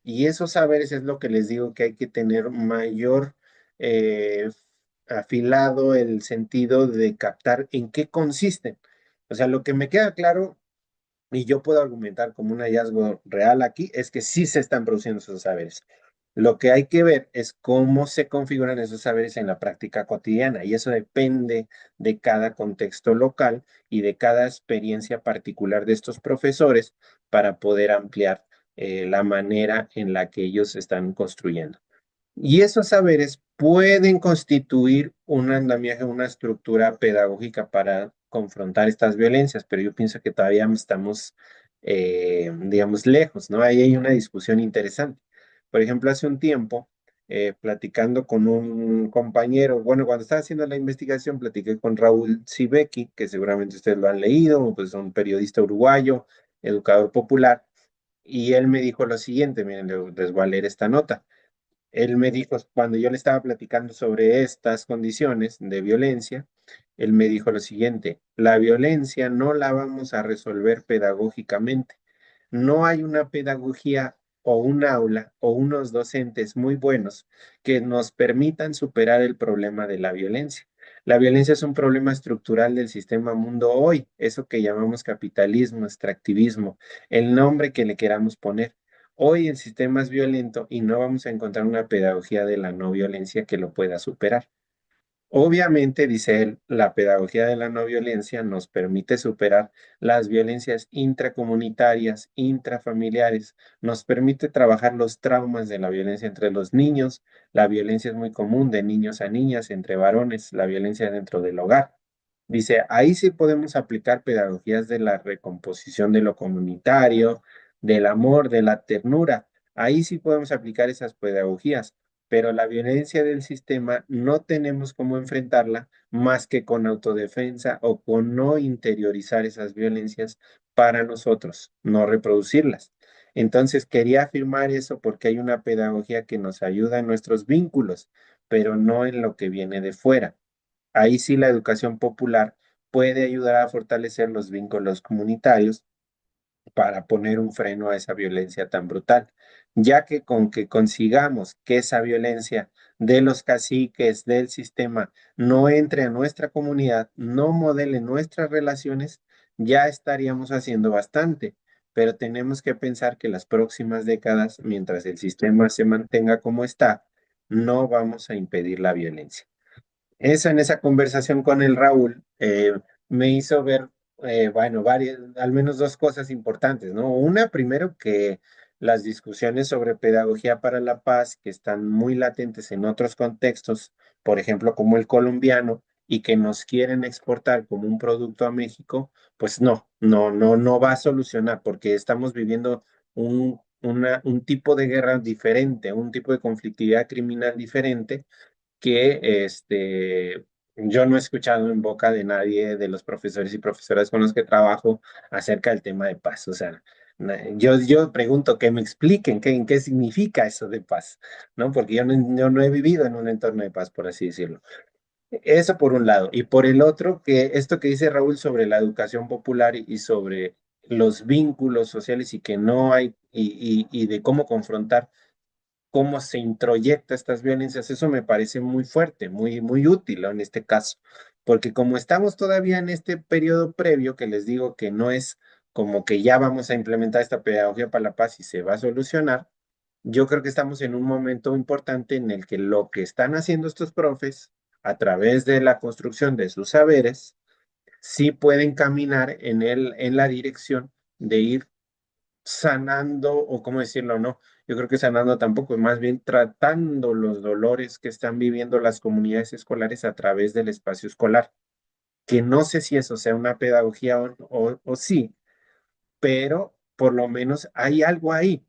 Y esos saberes es lo que les digo que hay que tener mayor eh, afilado el sentido de captar en qué consisten. O sea, lo que me queda claro y yo puedo argumentar como un hallazgo real aquí es que sí se están produciendo esos saberes. Lo que hay que ver es cómo se configuran esos saberes en la práctica cotidiana y eso depende de cada contexto local y de cada experiencia particular de estos profesores para poder ampliar la manera en la que ellos están construyendo. Y esos saberes pueden constituir un andamiaje, una estructura pedagógica para confrontar estas violencias, pero yo pienso que todavía estamos, digamos, lejos, ¿no? Ahí hay una discusión interesante. Por ejemplo, hace un tiempo, platicando con un compañero, bueno, cuando estaba haciendo la investigación, platiqué con Raúl Sibeki, que seguramente ustedes lo han leído, pues un periodista uruguayo, educador popular, y él me dijo lo siguiente, miren, les voy a leer esta nota. Él me dijo, cuando yo le estaba platicando sobre estas condiciones de violencia, él me dijo lo siguiente, la violencia no la vamos a resolver pedagógicamente. No hay una pedagogía o un aula o unos docentes muy buenos que nos permitan superar el problema de la violencia. La violencia es un problema estructural del sistema mundo hoy, eso que llamamos capitalismo, extractivismo, el nombre que le queramos poner. Hoy el sistema es violento y no vamos a encontrar una pedagogía de la no violencia que lo pueda superar. Obviamente, dice él, la pedagogía de la no violencia nos permite superar las violencias intracomunitarias, intrafamiliares, nos permite trabajar los traumas de la violencia entre los niños, la violencia es muy común de niños a niñas, entre varones, la violencia dentro del hogar. Dice, ahí sí podemos aplicar pedagogías de la recomposición de lo comunitario, del amor, de la ternura. Ahí sí podemos aplicar esas pedagogías, pero la violencia del sistema no tenemos cómo enfrentarla más que con autodefensa o con no interiorizar esas violencias para nosotros, no reproducirlas. Entonces quería afirmar eso porque hay una pedagogía que nos ayuda en nuestros vínculos, pero no en lo que viene de fuera. Ahí sí la educación popular puede ayudar a fortalecer los vínculos comunitarios para poner un freno a esa violencia tan brutal, ya que con que consigamos que esa violencia de los caciques del sistema no entre a nuestra comunidad, no modele nuestras relaciones, ya estaríamos haciendo bastante. Pero tenemos que pensar que las próximas décadas, mientras el sistema se mantenga como está, no vamos a impedir la violencia. eso en esa conversación con el Raúl me hizo ver, bueno, varias, al menos dos cosas importantes, ¿no? Una, primero, que las discusiones sobre pedagogía para la paz, que están muy latentes en otros contextos, por ejemplo, como el colombiano, y que nos quieren exportar como un producto a México, pues no va a solucionar, porque estamos viviendo un tipo de guerra diferente, un tipo de conflictividad criminal diferente que yo no he escuchado en boca de nadie de los profesores y profesoras con los que trabajo acerca del tema de paz. O sea, yo pregunto que me expliquen qué significa eso de paz, ¿no? Porque yo no he vivido en un entorno de paz, por así decirlo. Eso por un lado. Y por el otro, que esto que dice Raúl sobre la educación popular y sobre los vínculos sociales y que no hay, y de cómo confrontar cómo se introyecta estas violencias, eso me parece muy fuerte, muy útil, ¿no? En este caso, porque como estamos todavía en este periodo previo, que les digo que no es como que ya vamos a implementar esta pedagogía para la paz y se va a solucionar, yo creo que estamos en un momento importante en el que lo que están haciendo estos profes a través de la construcción de sus saberes, sí pueden caminar en la dirección de ir sanando, o cómo decirlo, no, yo creo que sanando tampoco, más bien tratando los dolores que están viviendo las comunidades escolares a través del espacio escolar, que no sé si eso sea una pedagogía o sí, pero por lo menos hay algo ahí.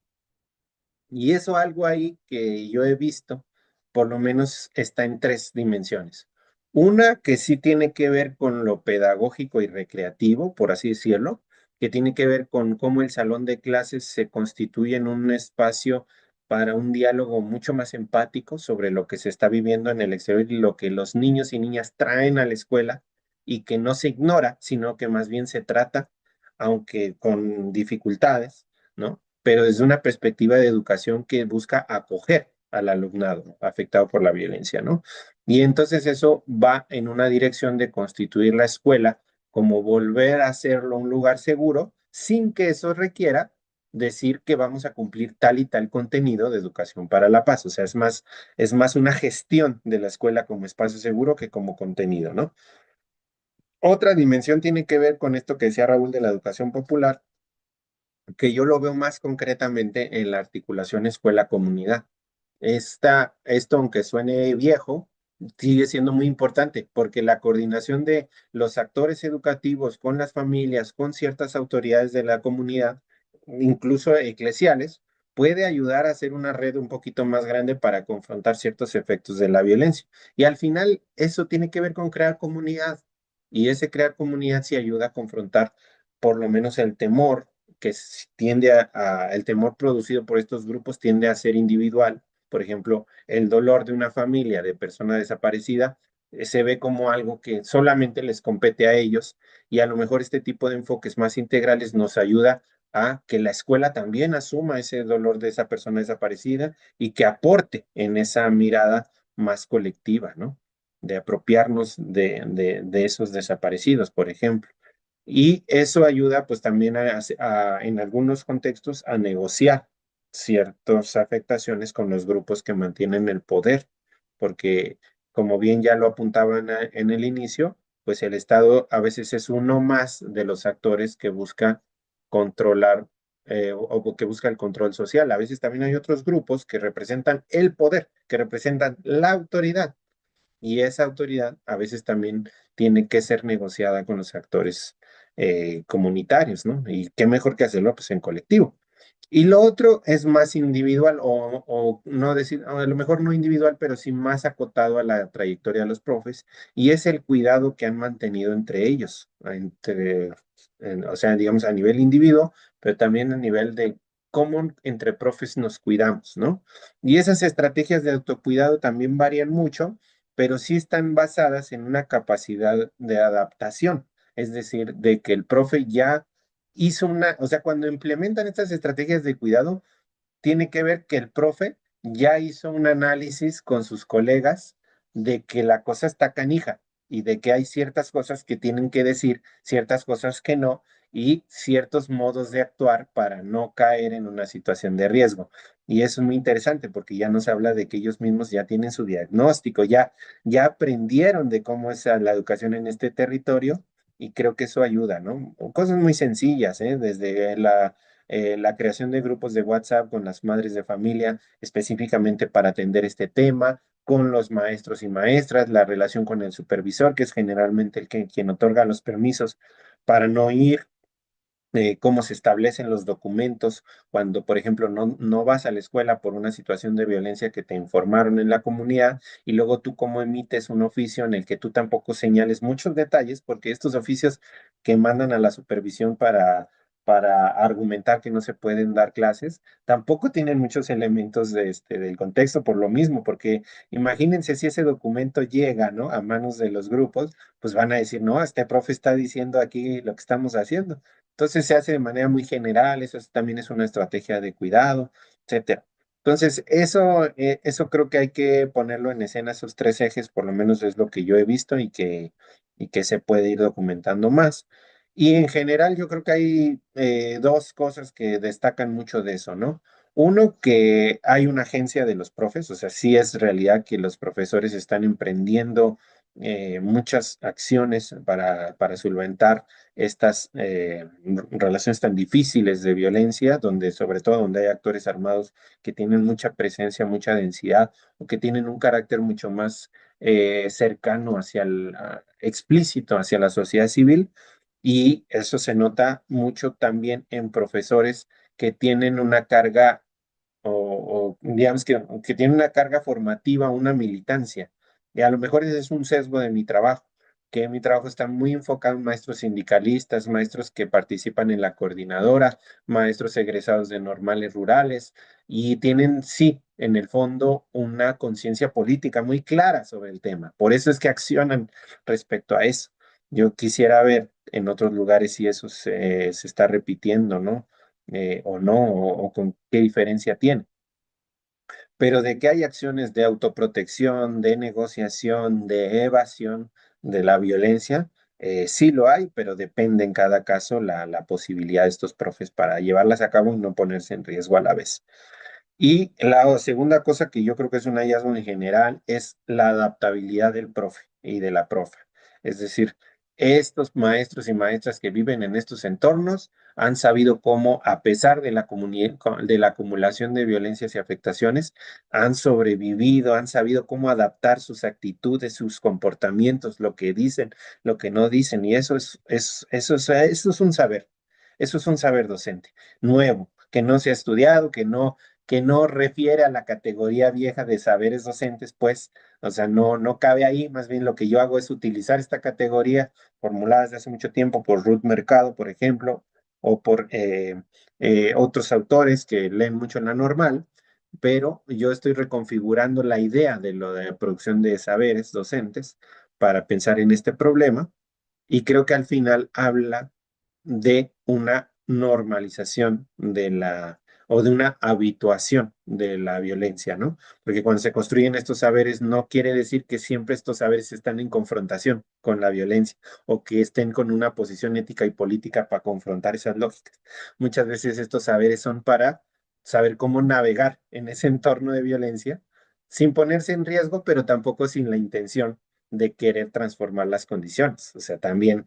Y eso algo ahí que yo he visto, por lo menos está en tres dimensiones. Una que sí tiene que ver con lo pedagógico y recreativo, por así decirlo, que tiene que ver con cómo el salón de clases se constituye en un espacio para un diálogo mucho más empático sobre lo que se está viviendo en el exterior y lo que los niños y niñas traen a la escuela y que no se ignora, sino que más bien se trata, aunque con dificultades, ¿no? Pero desde una perspectiva de educación que busca acoger al alumnado afectado por la violencia, ¿no? Y entonces eso va en una dirección de constituir la escuela como volver a hacerlo un lugar seguro, sin que eso requiera decir que vamos a cumplir tal y tal contenido de educación para la paz. O sea, es más una gestión de la escuela como espacio seguro que como contenido, ¿no? Otra dimensión tiene que ver con esto que decía Raúl de la educación popular, que yo lo veo más concretamente en la articulación escuela-comunidad. Esto, aunque suene viejo, sigue siendo muy importante porque la coordinación de los actores educativos con las familias, con ciertas autoridades de la comunidad, incluso eclesiales, puede ayudar a hacer una red un poquito más grande para confrontar ciertos efectos de la violencia. Y al final, eso tiene que ver con crear comunidad. Y ese crear comunidad sí ayuda a confrontar por lo menos el temor tiende el temor producido por estos grupos tiende a ser individual. Por ejemplo, el dolor de una familia de persona desaparecida se ve como algo que solamente les compete a ellos y a lo mejor este tipo de enfoques más integrales nos ayuda a que la escuela también asuma ese dolor de esa persona desaparecida y que aporte en esa mirada más colectiva, ¿no? De apropiarnos de esos desaparecidos, por ejemplo. Y eso ayuda pues también en algunos contextos a negociar ciertas afectaciones con los grupos que mantienen el poder, porque como bien ya lo apuntaban en el inicio, pues el Estado a veces es uno más de los actores que busca controlar o que busca el control social. A veces también hay otros grupos que representan el poder, que representan la autoridad y esa autoridad a veces también tiene que ser negociada con los actores comunitarios, ¿no? Y qué mejor que hacerlo pues en colectivo. Y lo otro es más individual o no decir, o a lo mejor no individual, pero sí más acotado a la trayectoria de los profes, y es el cuidado que han mantenido entre ellos, o sea, digamos a nivel individuo, pero también a nivel de cómo entre profes nos cuidamos, ¿no? Y esas estrategias de autocuidado también varían mucho, pero sí están basadas en una capacidad de adaptación, es decir, de que el profe ya hizo o sea, cuando implementan estas estrategias de cuidado, tiene que ver que el profe ya hizo un análisis con sus colegas de que la cosa está canija y de que hay ciertas cosas que tienen que decir, ciertas cosas que no, y ciertos modos de actuar para no caer en una situación de riesgo. Y eso es muy interesante porque ya nos habla de que ellos mismos ya tienen su diagnóstico, ya aprendieron de cómo es la educación en este territorio y creo que eso ayuda, ¿no? Cosas muy sencillas, ¿eh? Desde la creación de grupos de WhatsApp con las madres de familia específicamente para atender este tema, con los maestros y maestras, la relación con el supervisor, que es generalmente quien otorga los permisos para no ir, cómo se establecen los documentos cuando, por ejemplo, no vas a la escuela por una situación de violencia que te informaron en la comunidad y luego tú cómo emites un oficio en el que tú tampoco señales muchos detalles, porque estos oficios que mandan a la supervisión para argumentar que no se pueden dar clases, tampoco tienen muchos elementos del contexto por lo mismo, porque imagínense si ese documento llega, ¿no? A manos de los grupos, pues van a decir, no, este profe está diciendo aquí lo que estamos haciendo. Entonces se hace de manera muy general, también es una estrategia de cuidado, etcétera. Entonces, eso creo que hay que ponerlo en escena, esos tres ejes, por lo menos es lo que yo he visto y que se puede ir documentando más. Y en general yo creo que hay dos cosas que destacan mucho de eso, ¿no? Uno, que hay una agencia de los profes, o sea, sí es realidad que los profesores están emprendiendo muchas acciones para solventar estas relaciones tan difíciles de violencia, donde sobre todo donde hay actores armados que tienen mucha presencia, mucha densidad, o que tienen un carácter mucho más cercano explícito hacia la sociedad civil, y eso se nota mucho también en profesores que tienen una carga o digamos que tiene una carga formativa, una militancia. Y a lo mejor ese es un sesgo de mi trabajo, que mi trabajo está muy enfocado en maestros sindicalistas, maestros que participan en la coordinadora, maestros egresados de normales rurales, y tienen, sí, en el fondo, una conciencia política muy clara sobre el tema. Por eso es que accionan respecto a eso. Yo quisiera ver en otros lugares si eso se está repitiendo, ¿no? O no, o con qué diferencia tiene. Pero de que hay acciones de autoprotección, de negociación, de evasión de la violencia, sí lo hay, pero depende en cada caso la posibilidad de estos profes para llevarlas a cabo y no ponerse en riesgo a la vez. Y la segunda cosa que yo creo que es un hallazgo en general es la adaptabilidad del profe y de la profa. Es decir, estos maestros y maestras que viven en estos entornos han sabido cómo, a pesar de de la acumulación de violencias y afectaciones, han sobrevivido, han sabido cómo adaptar sus actitudes, sus comportamientos, lo que dicen, lo que no dicen. Y eso es un saber. Eso es un saber docente nuevo, que no se ha estudiado, que no refiere a la categoría vieja de saberes docentes, pues, o sea, no cabe ahí, más bien lo que yo hago es utilizar esta categoría formulada desde hace mucho tiempo por Ruth Mercado, por ejemplo, o por otros autores que leen mucho en la normal, pero yo estoy reconfigurando la idea de lo de producción de saberes docentes para pensar en este problema y creo que al final habla de una normalización o de una habituación de la violencia, ¿no? Porque cuando se construyen estos saberes no quiere decir que siempre estos saberes están en confrontación con la violencia o que estén con una posición ética y política para confrontar esas lógicas. Muchas veces estos saberes son para saber cómo navegar en ese entorno de violencia sin ponerse en riesgo, pero tampoco sin la intención de querer transformar las condiciones. O sea, también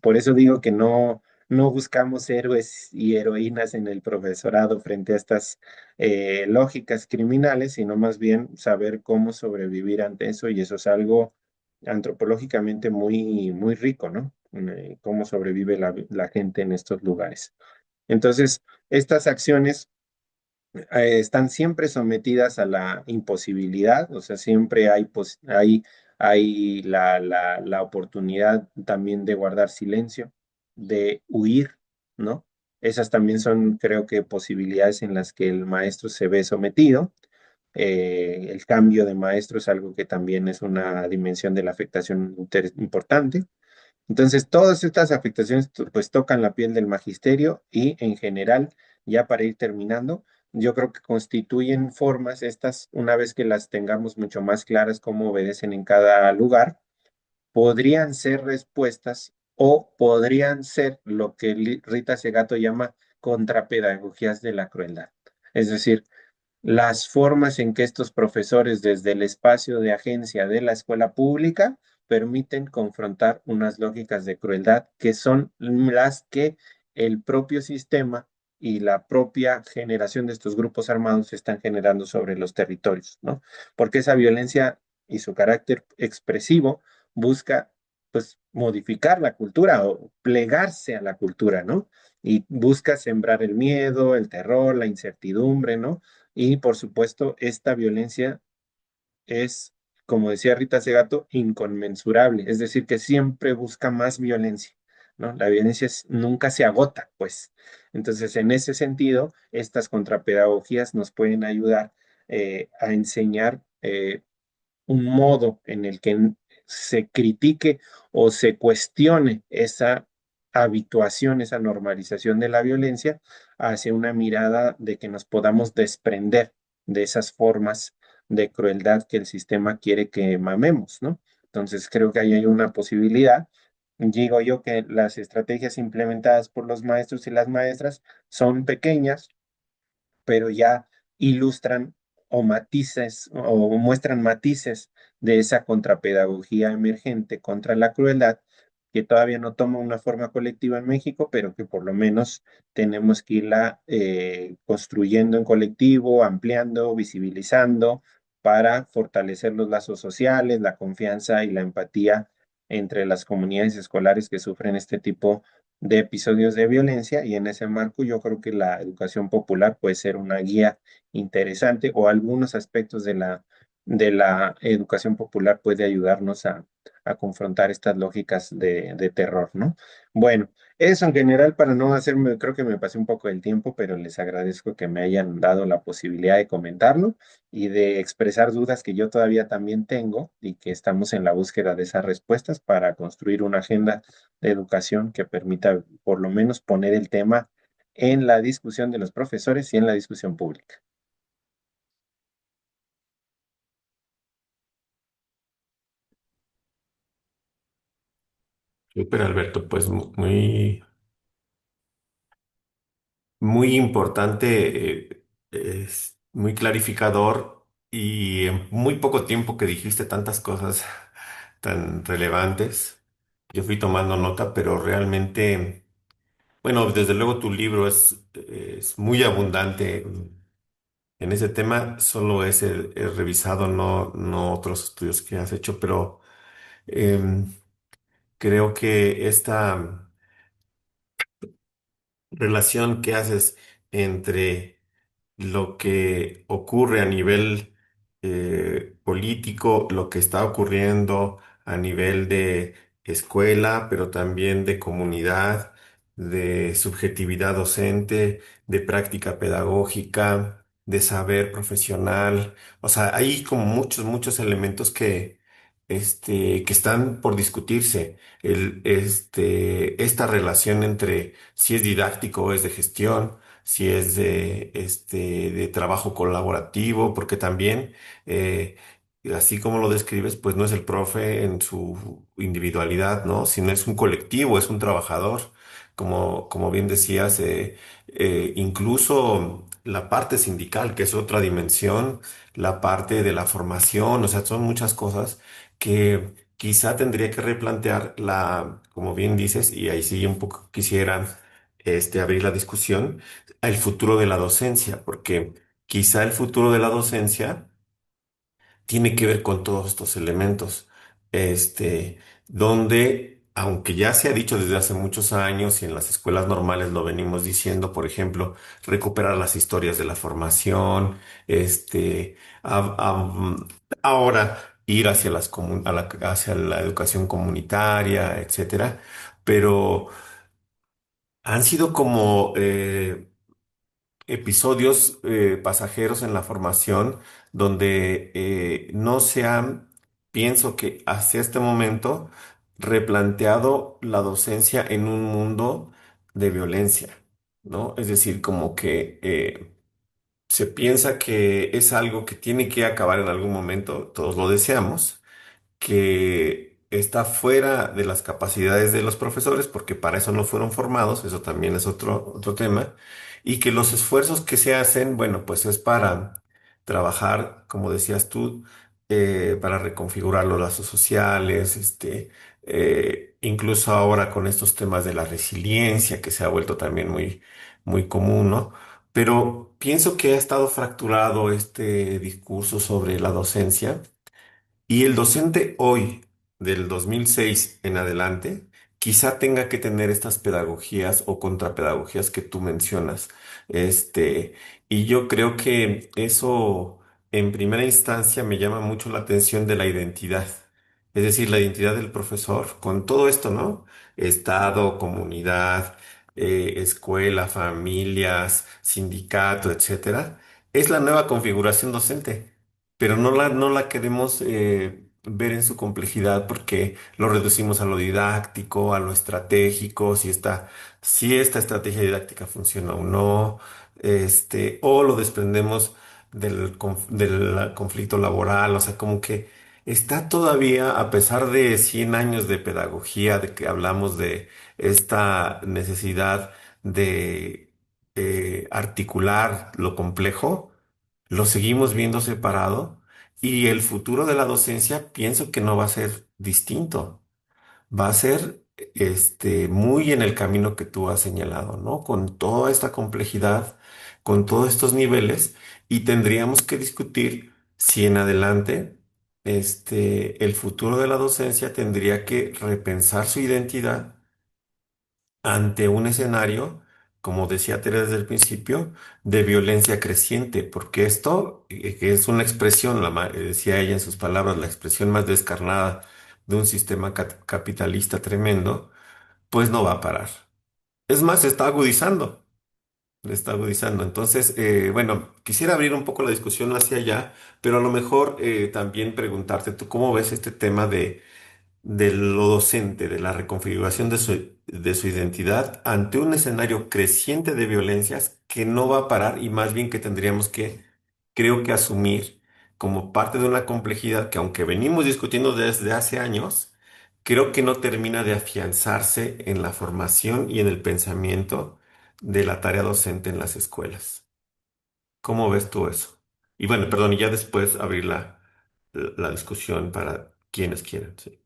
por eso digo que no buscamos héroes y heroínas en el profesorado frente a estas lógicas criminales, sino más bien saber cómo sobrevivir ante eso, y eso es algo antropológicamente muy, muy rico, ¿no? Cómo sobrevive la gente en estos lugares. Entonces, estas acciones están siempre sometidas a la imposibilidad, o sea, siempre hay la oportunidad también de guardar silencio, de huir, ¿no? Esas también son, creo que, posibilidades en las que el maestro se ve sometido. El cambio de maestro es algo que también es una dimensión de la afectación importante. Entonces, todas estas afectaciones pues tocan la piel del magisterio y en general, ya para ir terminando, yo creo que constituyen formas estas, una vez que las tengamos mucho más claras cómo obedecen en cada lugar, podrían ser respuestas o podrían ser lo que Rita Segato llama contrapedagogías de la crueldad. Es decir, las formas en que estos profesores desde el espacio de agencia de la escuela pública permiten confrontar unas lógicas de crueldad que son las que el propio sistema y la propia generación de estos grupos armados están generando sobre los territorios, ¿no? Porque esa violencia y su carácter expresivo busca, pues, modificar la cultura o plegarse a la cultura, ¿no? Y busca sembrar el miedo, el terror, la incertidumbre, ¿no? Y por supuesto, esta violencia es, como decía Rita Segato, inconmensurable, es decir, que siempre busca más violencia, ¿no? La violencia nunca se agota, pues. Entonces, en ese sentido, estas contrapedagogías nos pueden ayudar a enseñar un modo en el que se critique o se cuestione esa habituación, esa normalización de la violencia hacia una mirada de que nos podamos desprender de esas formas de crueldad que el sistema quiere que mamemos, ¿no? Entonces creo que ahí hay una posibilidad. Digo yo que las estrategias implementadas por los maestros y las maestras son pequeñas, pero ya ilustran o matices o muestran matices de esa contrapedagogía emergente contra la crueldad que todavía no toma una forma colectiva en México, pero que por lo menos tenemos que irla construyendo en colectivo, ampliando, visibilizando para fortalecer los lazos sociales, la confianza y la empatía entre las comunidades escolares que sufren este tipo de episodios de violencia, y en ese marco yo creo que la educación popular puede ser una guía interesante, o algunos aspectos de la educación popular puede ayudarnos a confrontar estas lógicas de terror, ¿no? Bueno, eso en general para no hacerme, creo que me pasé un poco del tiempo, pero les agradezco que me hayan dado la posibilidad de comentarlo y de expresar dudas que yo todavía también tengo y que estamos en la búsqueda de esas respuestas para construir una agenda de educación que permita por lo menos poner el tema en la discusión de los profesores y en la discusión pública. Súper, Alberto, pues muy, muy importante, es muy clarificador y en muy poco tiempo que dijiste tantas cosas tan relevantes. Yo fui tomando nota, pero realmente, bueno, desde luego tu libro es muy abundante en ese tema. Solo he revisado, no otros estudios que has hecho, pero em, creo que esta relación que haces entre lo que ocurre a nivel político, lo que está ocurriendo a nivel de escuela, pero también de comunidad, de subjetividad docente, de práctica pedagógica, de saber profesional. O sea, hay como muchos elementos que están por discutirse. Esta relación entre si es didáctico o es de gestión, si es de trabajo colaborativo, porque también, eh, así como lo describes, pues no es el profe en su individualidad, ¿no? Sino es un colectivo, es un trabajador. Como bien decías, incluso la parte sindical, que es otra dimensión, la parte de la formación, o sea, son muchas cosas que quizá tendría que replantear como bien dices, y ahí sí un poco quisiera abrir la discusión, el futuro de la docencia, porque quizá el futuro de la docencia tiene que ver con todos estos elementos, donde, aunque ya se ha dicho desde hace muchos años y en las escuelas normales lo venimos diciendo, por ejemplo, recuperar las historias de la formación, ahora ir hacia hacia la educación comunitaria, etcétera, pero han sido como episodios pasajeros en la formación donde no se han, pienso que hacia este momento, replanteado la docencia en un mundo de violencia, ¿no? Es decir, como que se piensa que es algo que tiene que acabar en algún momento, todos lo deseamos, está fuera de las capacidades de los profesores, porque para eso no fueron formados, eso también es otro tema, y que los esfuerzos que se hacen, bueno, pues es para trabajar, como decías tú, para reconfigurar los lazos sociales, incluso ahora con estos temas de la resiliencia, que se ha vuelto también muy común, ¿no? Pero pienso que ha estado fracturado este discurso sobre la docencia y el docente hoy, del 2006 en adelante, quizá tenga que tener estas pedagogías o contrapedagogías que tú mencionas. Este, y yo creo que eso en primera instancia me llama mucho la atención de la identidad. Es decir, la identidad del profesor, con todo esto, ¿no? Estado, comunidad, escuela, familias, sindicato, etcétera. Es la nueva configuración docente, pero no la queremos ver en su complejidad porque lo reducimos a lo didáctico, a lo estratégico, si esta estrategia didáctica funciona o no, o lo desprendemos del conflicto laboral, o sea, como que está todavía, a pesar de 100 años de pedagogía, de que hablamos de esta necesidad de articular lo complejo, lo seguimos viendo separado y el futuro de la docencia pienso que no va a ser distinto. Va a ser muy en el camino que tú has señalado, ¿no? Con toda esta complejidad, con todos estos niveles y tendríamos que discutir si en adelante el futuro de la docencia tendría que repensar su identidad ante un escenario, como decía Teresa desde el principio, de violencia creciente, porque esto, que es una expresión, decía ella en sus palabras, la expresión más descarnada de un sistema capitalista tremendo, pues no va a parar. Es más, se está agudizando, se está agudizando. Entonces, bueno, quisiera abrir un poco la discusión hacia allá, pero a lo mejor también preguntarte, ¿tú cómo ves este tema de lo docente, de la reconfiguración de su identidad ante un escenario creciente de violencias que no va a parar y más bien que tendríamos que, creo que asumir como parte de una complejidad que aunque venimos discutiendo desde hace años, creo que no termina de afianzarse en la formación y en el pensamiento de la tarea docente en las escuelas? ¿Cómo ves tú eso? Y bueno, perdón, y ya después abrir la discusión para quienes quieran. Sí.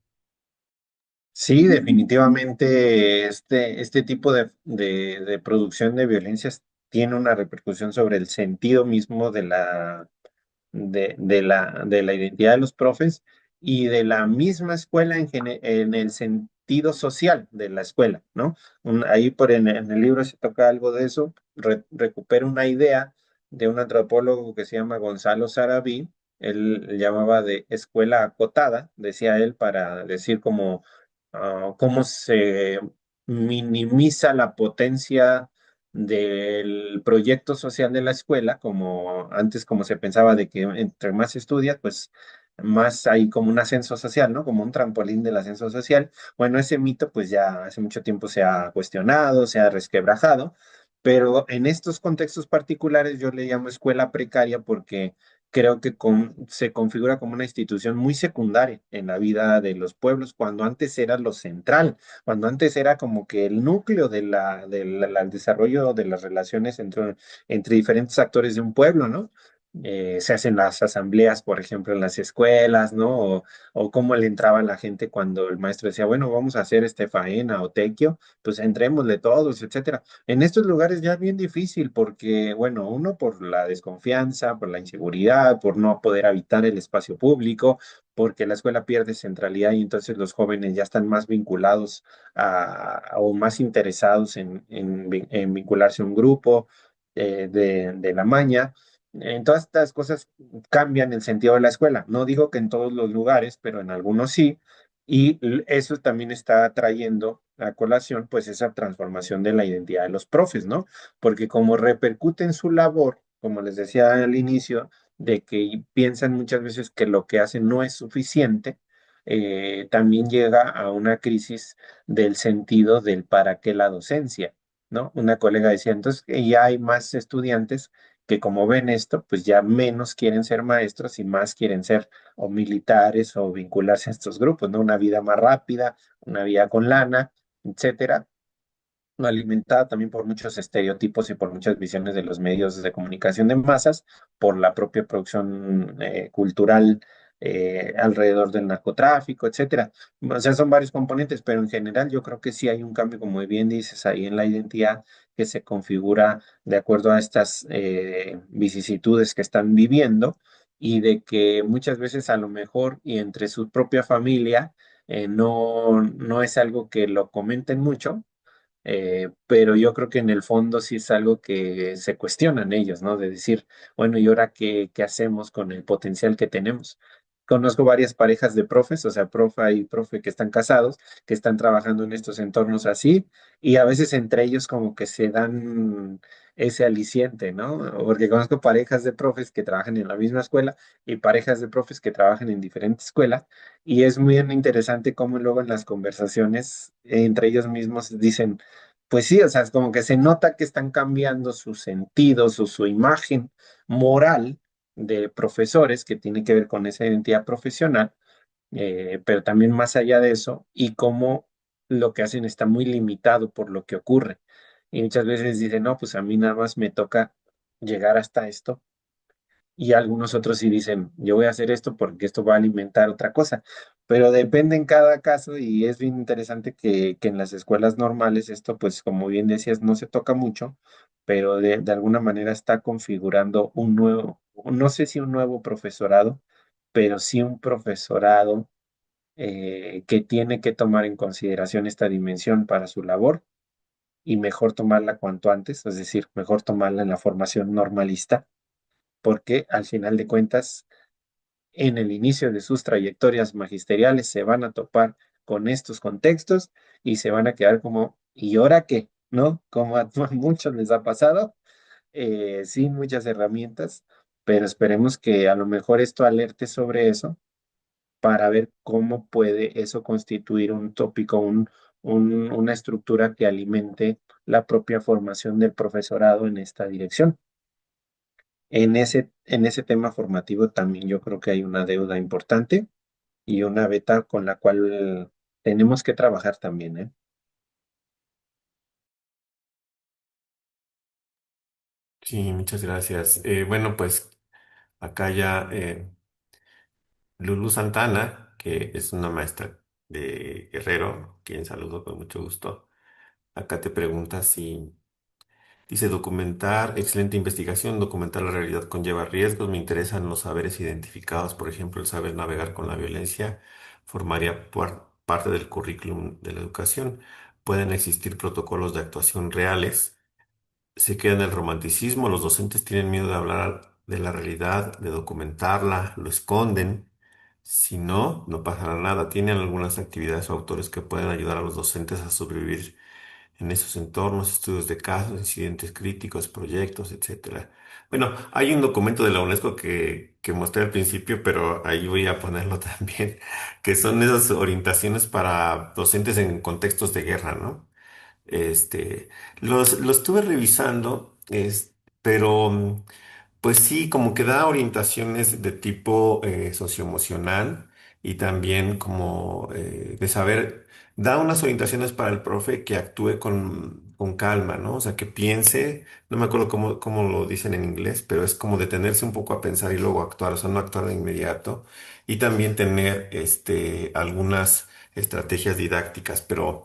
Sí, definitivamente este tipo de producción de violencias tiene una repercusión sobre el sentido mismo de la identidad de los profes y de la misma escuela en el sentido social de la escuela, ¿no? Ahí en el libro se toca algo de eso, recupera una idea de un antropólogo que se llama Gonzalo Sarabí. Él llamaba de escuela acotada, decía él, para decir cómo se minimiza la potencia del proyecto social de la escuela, como antes como se pensaba de que entre más estudias, pues más hay como un ascenso social, ¿no? Como un trampolín del ascenso social. Bueno, ese mito pues ya hace mucho tiempo se ha cuestionado, se ha resquebrajado, pero en estos contextos particulares yo le llamo escuela precaria porque creo que se configura como una institución muy secundaria en la vida de los pueblos, cuando antes era lo central, cuando antes era como que el núcleo del desarrollo de las relaciones entre diferentes actores de un pueblo, ¿no? Se hacen las asambleas, por ejemplo, en las escuelas, ¿no? O cómo le entraba la gente cuando el maestro decía, bueno, vamos a hacer faena o tequio, pues entrémosle todos, etcétera. En estos lugares ya es bien difícil porque, bueno, uno por la desconfianza, por la inseguridad, por no poder habitar el espacio público, porque la escuela pierde centralidad y entonces los jóvenes ya están más vinculados o más interesados en vincularse a un grupo de la maña. En todas estas cosas cambian el sentido de la escuela. No digo que en todos los lugares, pero en algunos sí. Y eso también está trayendo a colación, pues, esa transformación de la identidad de los profes, ¿no? Porque como repercute en su labor, como les decía al inicio, de que piensan muchas veces que lo que hacen no es suficiente, también llega a una crisis del sentido del para qué la docencia, ¿no? Una colega decía, entonces, que ya hay más estudiantes que como ven esto, pues ya menos quieren ser maestros y más quieren ser o militares o vincularse a estos grupos, ¿no? Una vida más rápida, una vida con lana, etcétera, alimentada también por muchos estereotipos y por muchas visiones de los medios de comunicación de masas, por la propia producción cultural alrededor del narcotráfico, etcétera. O sea, son varios componentes, pero en general yo creo que sí hay un cambio, como bien dices, ahí en la identidad que se configura de acuerdo a estas vicisitudes que están viviendo y de que muchas veces a lo mejor y entre su propia familia no es algo que lo comenten mucho, pero yo creo que en el fondo sí es algo que se cuestionan ellos, ¿no? De decir, bueno, ¿y ahora qué hacemos con el potencial que tenemos? Conozco varias parejas de profes, o sea, profe y profe que están casados, que están trabajando en estos entornos así, y a veces entre ellos como que se dan ese aliciente, ¿no? Porque conozco parejas de profes que trabajan en la misma escuela y parejas de profes que trabajan en diferentes escuelas, y es muy interesante cómo luego en las conversaciones entre ellos mismos dicen, pues sí, o sea, es como que se nota que están cambiando sus sentidos o su imagen moral de profesores que tiene que ver con esa identidad profesional, pero también más allá de eso, y cómo lo que hacen está muy limitado por lo que ocurre. Y muchas veces dicen, no, pues a mí nada más me toca llegar hasta esto y algunos otros sí dicen, yo voy a hacer esto porque esto va a alimentar otra cosa, pero depende en cada caso y es bien interesante que en las escuelas normales esto, pues como bien decías, no se toca mucho, pero de alguna manera está configurando un nuevo, no sé si un nuevo profesorado, pero sí un profesorado que tiene que tomar en consideración esta dimensión para su labor y mejor tomarla cuanto antes, es decir, mejor tomarla en la formación normalista porque al final de cuentas, en el inicio de sus trayectorias magisteriales se van a topar con estos contextos y se van a quedar como, ¿y ahora qué? ¿No? Como a muchos les ha pasado, sin muchas herramientas, pero esperemos que a lo mejor esto alerte sobre eso para ver cómo puede eso constituir un tópico, una estructura que alimente la propia formación del profesorado en esta dirección. En ese tema formativo también yo creo que hay una deuda importante y una beta con la cual tenemos que trabajar también, ¿eh? Sí, muchas gracias. Bueno, pues acá ya Lulu Santana, que es una maestra de Guerrero, quien saludo con mucho gusto. Acá te pregunta si dice documentar, excelente investigación, documentar la realidad conlleva riesgos, me interesan los saberes identificados, por ejemplo, el saber navegar con la violencia formaría parte del currículum de la educación. Pueden existir protocolos de actuación reales, se queda en el romanticismo, los docentes tienen miedo de hablar de la realidad, de documentarla, lo esconden. Si no, no pasará nada. Tienen algunas actividades o autores que pueden ayudar a los docentes a sobrevivir en esos entornos, estudios de casos, incidentes críticos, proyectos, etcétera. Bueno, hay un documento de la UNESCO que mostré al principio, pero ahí voy a ponerlo también, que son esas orientaciones para docentes en contextos de guerra, ¿no? Este, los estuve revisando, pero pues sí, como que da orientaciones de tipo socioemocional y también como de saber, da unas orientaciones para el profe que actúe con calma, ¿no? O sea, que piense, no me acuerdo cómo lo dicen en inglés, pero es como detenerse un poco a pensar y luego actuar, o sea, no actuar de inmediato. Y también tener algunas estrategias didácticas, pero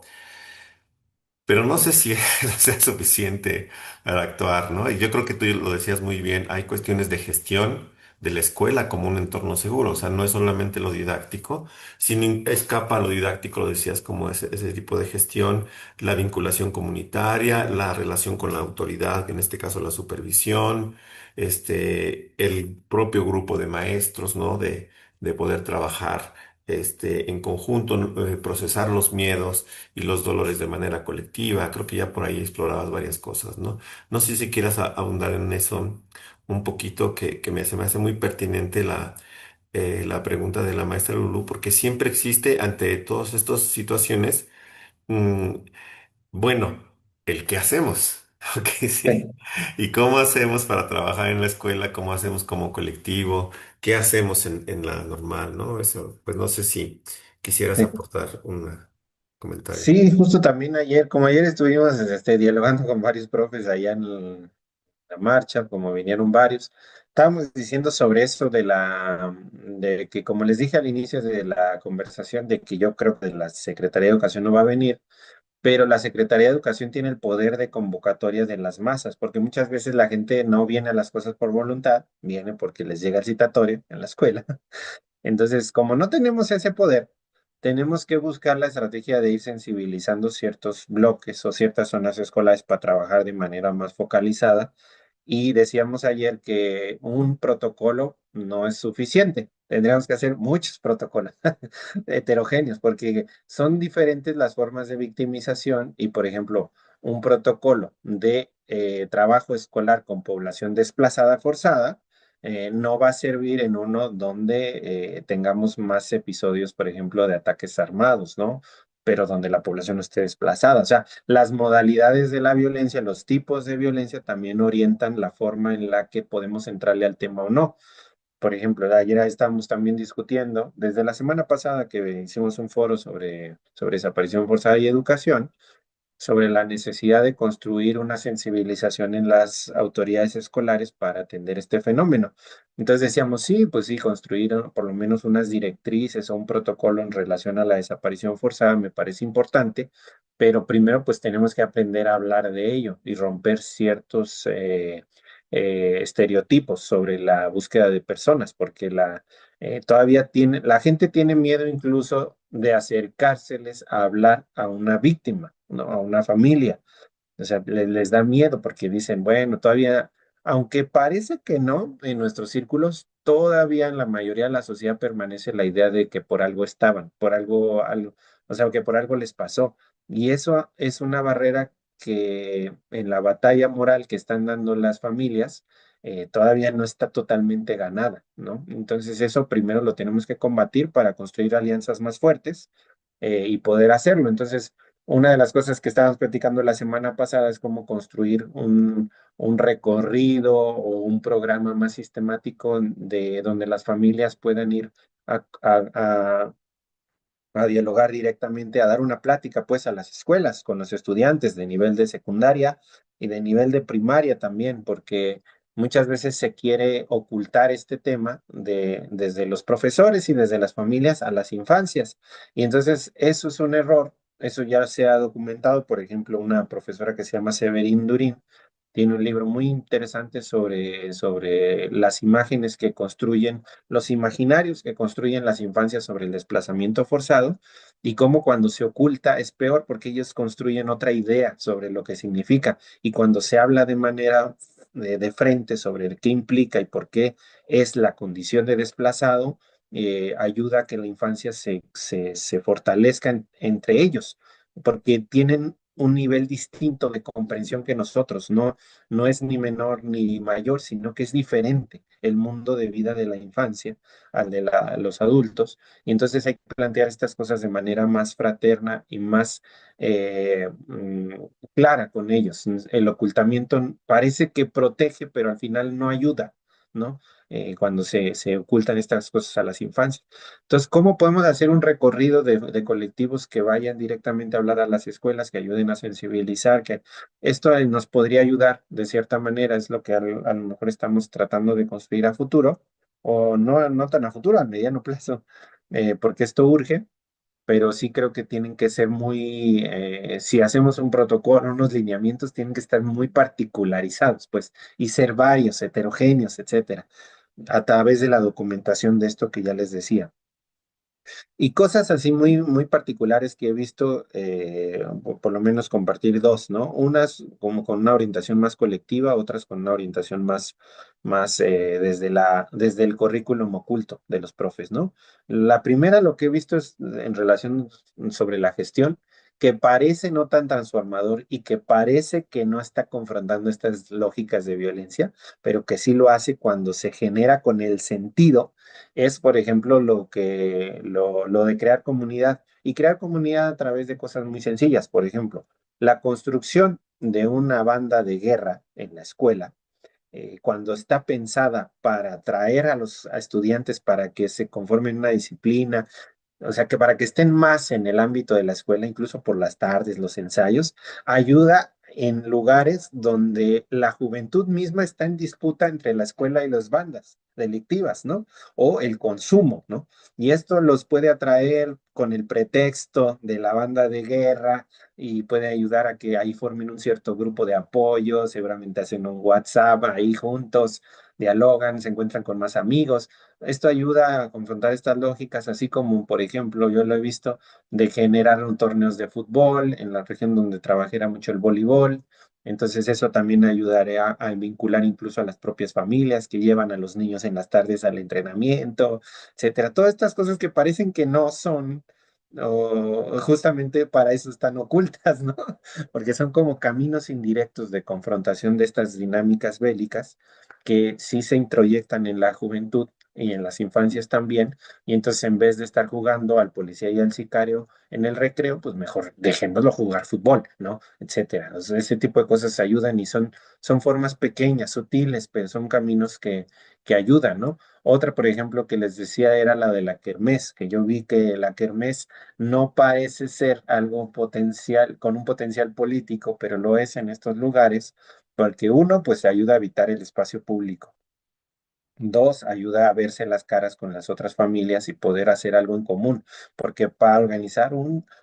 no sé si eso sea suficiente para actuar, ¿no? Y yo creo que tú lo decías muy bien, hay cuestiones de gestión de la escuela como un entorno seguro, o sea, no es solamente lo didáctico, sin escapa lo didáctico, lo decías, como ese tipo de gestión, la vinculación comunitaria, la relación con la autoridad, en este caso la supervisión, el propio grupo de maestros, ¿no? De poder trabajar, en conjunto, ¿no? Procesar los miedos y los dolores de manera colectiva. Creo que ya por ahí explorabas varias cosas, ¿no? No sé si quieras ahondar en eso un poquito, que se me hace muy pertinente la pregunta de la maestra Lulu, porque siempre existe ante todas estas situaciones, mm, bueno, el qué hacemos. Ok, sí. ¿Y cómo hacemos para trabajar en la escuela? ¿Cómo hacemos como colectivo? ¿Qué hacemos en la normal, no? Eso, pues no sé si quisieras Sí. aportar un comentario. Sí, justo también ayer, como ayer estuvimos dialogando con varios profes allá en la marcha, como vinieron varios, estábamos diciendo sobre eso de que como les dije al inicio de la conversación, de que yo creo que la Secretaría de Educación no va a venir, pero la Secretaría de Educación tiene el poder de convocatoria de las masas, porque muchas veces la gente no viene a las cosas por voluntad, viene porque les llega el citatorio en la escuela. Entonces, como no tenemos ese poder, tenemos que buscar la estrategia de ir sensibilizando ciertos bloques o ciertas zonas escolares para trabajar de manera más focalizada. Y decíamos ayer que un protocolo no es suficiente. Tendríamos que hacer muchos protocolos heterogéneos porque son diferentes las formas de victimización y, por ejemplo, un protocolo de trabajo escolar con población desplazada forzada no va a servir en uno donde tengamos más episodios, por ejemplo, de ataques armados, ¿no? Pero donde la población no esté desplazada. O sea, las modalidades de la violencia, los tipos de violencia también orientan la forma en la que podemos entrarle al tema o no. Por ejemplo, ayer estábamos también discutiendo, desde la semana pasada que hicimos un foro sobre desaparición forzada y educación, sobre la necesidad de construir una sensibilización en las autoridades escolares para atender este fenómeno. Entonces decíamos, sí, pues sí, construir por lo menos unas directrices o un protocolo en relación a la desaparición forzada me parece importante, pero primero pues tenemos que aprender a hablar de ello y romper ciertos estereotipos sobre la búsqueda de personas, porque la gente tiene miedo incluso de acercárseles a hablar a una víctima, ¿no? A una familia. O sea, les da miedo porque dicen, bueno, todavía, aunque parece que no, en nuestros círculos, todavía en la mayoría de la sociedad permanece la idea de que por algo estaban, o sea, que por algo les pasó. Y eso es una barrera que en la batalla moral que están dando las familias, todavía no está totalmente ganada, ¿no? Entonces eso primero lo tenemos que combatir para construir alianzas más fuertes y poder hacerlo. Entonces, una de las cosas que estábamos platicando la semana pasada es cómo construir un recorrido o un programa más sistemático de donde las familias puedan ir a, a- a- a dialogar directamente, a dar una plática pues a las escuelas con los estudiantes de nivel de secundaria y de nivel de primaria también, porque muchas veces se quiere ocultar este tema desde los profesores y desde las familias a las infancias. Y entonces eso es un error, eso ya se ha documentado, por ejemplo, una profesora que se llama Severin Durín. Tiene un libro muy interesante sobre las imágenes que construyen los imaginarios que construyen las infancias sobre el desplazamiento forzado y cómo cuando se oculta es peor porque ellos construyen otra idea sobre lo que significa y cuando se habla de manera de frente sobre qué implica y por qué es la condición de desplazado, ayuda a que la infancia se fortalezca entre ellos porque tienen un nivel distinto de comprensión que nosotros, no es ni menor ni mayor, sino que es diferente el mundo de vida de la infancia al de los adultos. Y entonces hay que plantear estas cosas de manera más fraterna y más clara con ellos. El ocultamiento parece que protege, pero al final no ayuda, ¿no? Cuando se ocultan estas cosas a las infancias. Entonces, ¿cómo podemos hacer un recorrido de colectivos que vayan directamente a hablar a las escuelas, que ayuden a sensibilizar, que esto nos podría ayudar de cierta manera, es lo que a lo mejor estamos tratando de construir a futuro, o no, no tan a futuro, a mediano plazo, porque esto urge, pero sí creo que tienen que ser si hacemos un protocolo, unos lineamientos, tienen que estar muy particularizados, pues, y ser varios, heterogéneos, etcétera, a través de la documentación de esto que ya les decía. Y cosas así muy, muy particulares que he visto, por lo menos compartir dos, ¿no? Unas como con una orientación más colectiva, otras con una orientación más desde el currículum oculto de los profes, ¿no? La primera, lo que he visto es en relación sobre la gestión, que parece no tan transformador y que parece que no está confrontando estas lógicas de violencia, pero que sí lo hace cuando se genera con el sentido es, por ejemplo, lo de crear comunidad y crear comunidad a través de cosas muy sencillas. Por ejemplo, la construcción de una banda de guerra en la escuela, cuando está pensada para atraer a los a estudiantes para que se conformen una disciplina, o sea, que para que estén más en el ámbito de la escuela, incluso por las tardes, los ensayos, ayuda en lugares donde la juventud misma está en disputa entre la escuela y las bandas delictivas, ¿no? O el consumo, ¿no? Y esto los puede atraer con el pretexto de la banda de guerra y puede ayudar a que ahí formen un cierto grupo de apoyo, seguramente hacen un WhatsApp ahí juntos, dialogan, se encuentran con más amigos. Esto ayuda a confrontar estas lógicas, así como, por ejemplo, yo lo he visto de generar torneos de fútbol, en la región donde trabajé era mucho el voleibol, entonces eso también ayudaría a vincular incluso a las propias familias que llevan a los niños en las tardes al entrenamiento, etcétera. Todas estas cosas que parecen que no son, o justamente para eso están ocultas, ¿no? Porque son como caminos indirectos de confrontación de estas dinámicas bélicas que sí se introyectan en la juventud y en las infancias también, y entonces en vez de estar jugando al policía y al sicario en el recreo, pues mejor dejémoslo jugar fútbol, ¿no? Etcétera. O sea, ese tipo de cosas ayudan y son formas pequeñas, sutiles, pero son caminos que ayudan, ¿no? Otra, por ejemplo, que les decía era la de la kermés, que yo vi que la kermés no parece ser algo potencial, con un potencial político, pero lo es en estos lugares, porque uno, pues ayuda a evitar el espacio público. Dos, ayuda a verse las caras con las otras familias y poder hacer algo en común, porque para organizar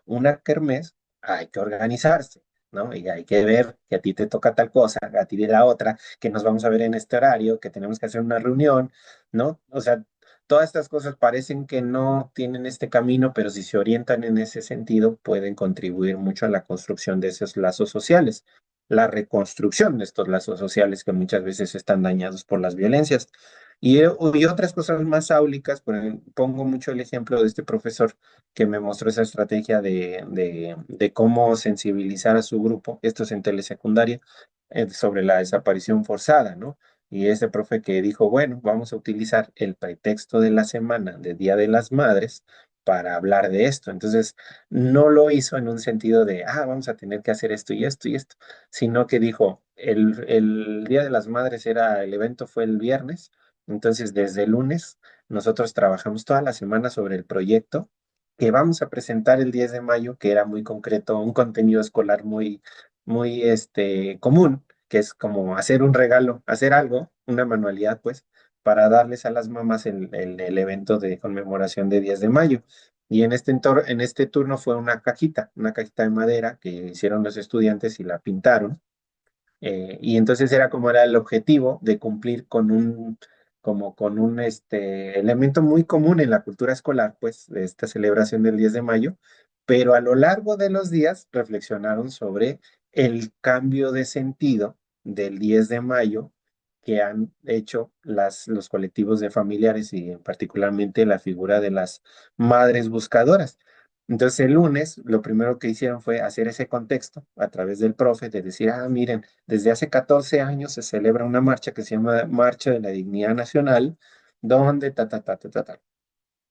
una kermés hay que organizarse, ¿no? Y hay que ver que a ti te toca tal cosa, a ti de la otra, que nos vamos a ver en este horario, que tenemos que hacer una reunión, ¿no? O sea, todas estas cosas parecen que no tienen este camino, pero si se orientan en ese sentido, pueden contribuir mucho a la construcción de esos lazos sociales, la reconstrucción de estos lazos sociales que muchas veces están dañados por las violencias. Y otras cosas más áulicas, pongo mucho el ejemplo de este profesor que me mostró esa estrategia de cómo sensibilizar a su grupo, esto es en telesecundaria, sobre la desaparición forzada, ¿no? Y ese profe que dijo, bueno, vamos a utilizar el pretexto de la semana de Día de las Madres para hablar de esto. Entonces, no lo hizo en un sentido de, vamos a tener que hacer esto y esto y esto, sino que dijo, el Día de las Madres era, el evento fue el viernes, entonces, desde el lunes, nosotros trabajamos toda la semana sobre el proyecto que vamos a presentar el 10 de mayo, que era muy concreto, un contenido escolar muy común, que es como hacer un regalo, hacer algo, una manualidad, pues, para darles a las mamás el evento de conmemoración de 10 de mayo. Y en este turno fue una cajita de madera que hicieron los estudiantes y la pintaron, y entonces era como era el objetivo de cumplir como con un elemento muy común en la cultura escolar, pues, de esta celebración del 10 de mayo, pero a lo largo de los días reflexionaron sobre el cambio de sentido del 10 de mayo que han hecho los colectivos de familiares y particularmente la figura de las madres buscadoras. Entonces el lunes lo primero que hicieron fue hacer ese contexto a través del profe, de decir, miren, desde hace 14 años se celebra una marcha que se llama Marcha de la Dignidad Nacional, donde ta.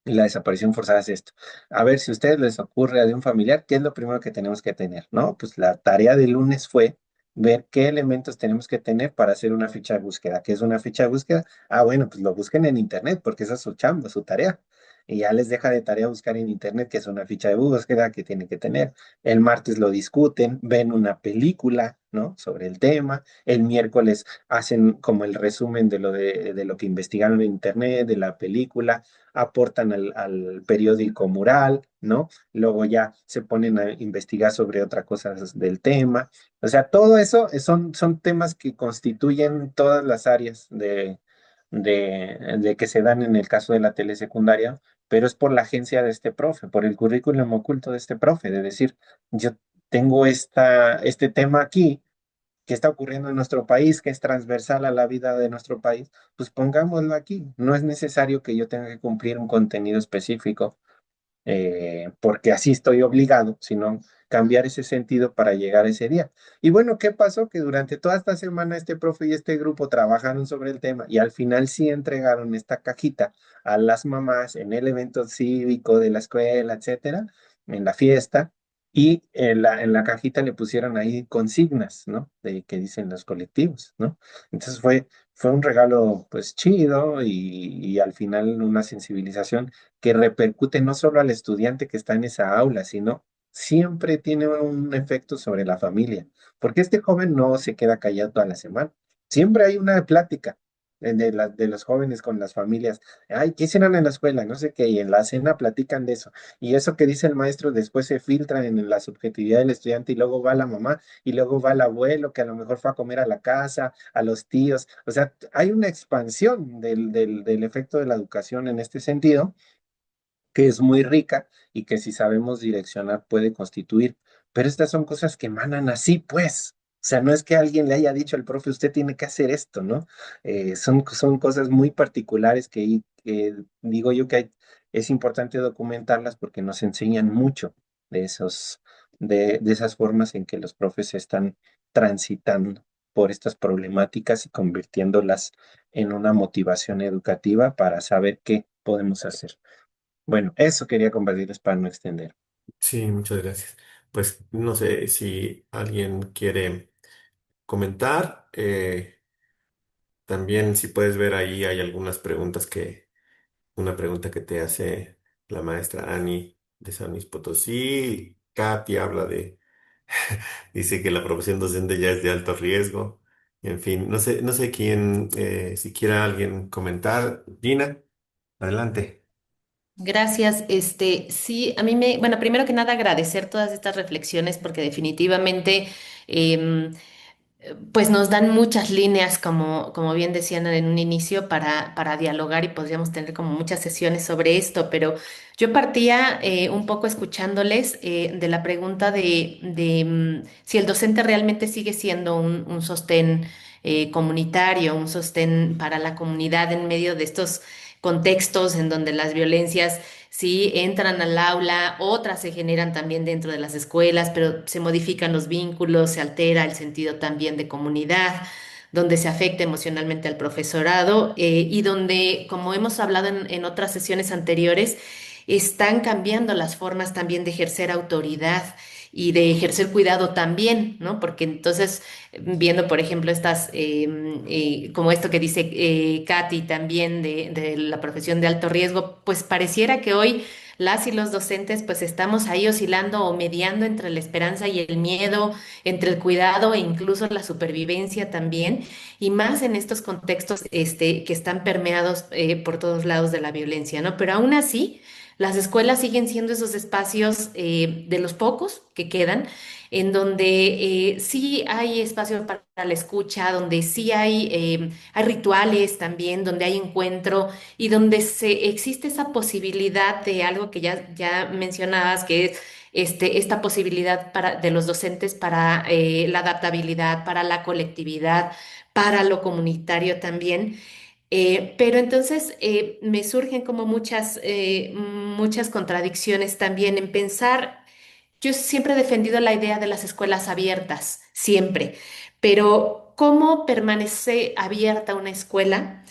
Y la desaparición forzada es esto. A ver, si a ustedes les ocurre de un familiar, ¿qué es lo primero que tenemos que tener? ¿No? Pues la tarea del lunes fue ver qué elementos tenemos que tener para hacer una ficha de búsqueda. ¿Qué es una ficha de búsqueda? Bueno, pues lo busquen en internet, porque esa es su chamba, su tarea. Y ya les deja de tarea buscar en internet qué es una ficha de búsqueda que tiene que tener. El martes lo discuten, ven una película, ¿no? Sobre el tema. El miércoles hacen como el resumen de lo que investigaron en internet, de la película, aportan al periódico mural, ¿no? Luego ya se ponen a investigar sobre otras cosas del tema. O sea, todo eso son temas que constituyen todas las áreas de que se dan en el caso de la telesecundaria, pero es por la agencia de este profe, por el currículum oculto de este profe, de decir, yo tengo este tema aquí que está ocurriendo en nuestro país, que es transversal a la vida de nuestro país, pues pongámoslo aquí. No es necesario que yo tenga que cumplir un contenido específico, porque así estoy obligado, sino cambiar ese sentido para llegar a ese día. Y bueno, ¿qué pasó? Que durante toda esta semana este profe y este grupo trabajaron sobre el tema y al final sí entregaron esta cajita a las mamás en el evento cívico de la escuela, etcétera, en la fiesta. y en la cajita le pusieron ahí consignas, ¿no? De que dicen los colectivos, ¿no? Entonces fue un regalo pues chido y al final una sensibilización que repercute no solo al estudiante que está en esa aula, sino siempre tiene un efecto sobre la familia, porque este joven no se queda callado toda la semana. Siempre hay una plática de los jóvenes con las familias. Ay, ¿qué hicieron en la escuela? No sé qué, y en la cena platican de eso. Y eso que dice el maestro después se filtra en la subjetividad del estudiante y luego va la mamá y luego va el abuelo que a lo mejor fue a comer a la casa, a los tíos. O sea, hay una expansión del efecto de la educación en este sentido que es muy rica y que si sabemos direccionar puede constituir. Pero estas son cosas que emanan así, pues. O sea, no es que alguien le haya dicho al profe, usted tiene que hacer esto, ¿no? Son cosas muy particulares que digo yo que es importante documentarlas porque nos enseñan mucho de de esas formas en que los profes están transitando por estas problemáticas y convirtiéndolas en una motivación educativa para saber qué podemos hacer. Bueno, eso quería compartirles para no extender. Sí, muchas gracias. Pues no sé si alguien quiere comentar. También si puedes ver ahí hay algunas preguntas una pregunta que te hace la maestra Ani de San Luis Potosí. Katy habla dice que la profesión docente ya es de alto riesgo. En fin, no sé quién, si quiera alguien comentar. Gina, adelante. Gracias. Sí, bueno, primero que nada agradecer todas estas reflexiones porque definitivamente em, pues nos dan muchas líneas, como bien decían en un inicio, para dialogar y podríamos tener como muchas sesiones sobre esto, pero yo partía un poco escuchándoles de la pregunta de si el docente realmente sigue siendo un sostén comunitario, un sostén para la comunidad en medio de estos contextos en donde las violencias sí entran al aula, otras se generan también dentro de las escuelas, pero se modifican los vínculos, se altera el sentido también de comunidad, donde se afecta emocionalmente al profesorado y donde, como hemos hablado en otras sesiones anteriores, están cambiando las formas también de ejercer autoridad y de ejercer cuidado también, ¿no? Porque entonces, viendo, por ejemplo, como esto que dice Katy también de la profesión de alto riesgo, pues pareciera que hoy las y los docentes pues estamos ahí oscilando o mediando entre la esperanza y el miedo, entre el cuidado e incluso la supervivencia también, y más en estos contextos que están permeados por todos lados de la violencia, ¿no? Pero aún así, las escuelas siguen siendo esos espacios de los pocos que quedan, en donde sí hay espacio para la escucha, donde sí hay rituales también, donde hay encuentro y donde existe esa posibilidad de algo que ya mencionabas, que es esta posibilidad de los docentes para la adaptabilidad, para la colectividad, para lo comunitario también. Pero entonces me surgen como muchas contradicciones también en pensar. Yo siempre he defendido la idea de las escuelas abiertas, siempre, pero ¿cómo permanece abierta una escuela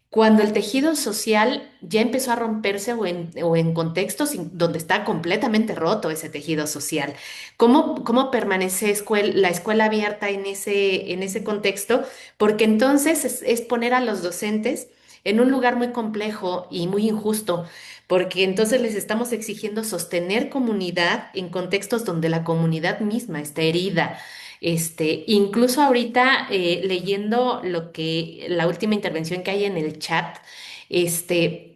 cuando el tejido social ya empezó a romperse o en contextos donde está completamente roto ese tejido social? ¿Cómo permanece la escuela abierta en ese contexto? Porque entonces es poner a los docentes en un lugar muy complejo y muy injusto, porque entonces les estamos exigiendo sostener comunidad en contextos donde la comunidad misma está herida. Incluso ahorita leyendo la última intervención que hay en el chat,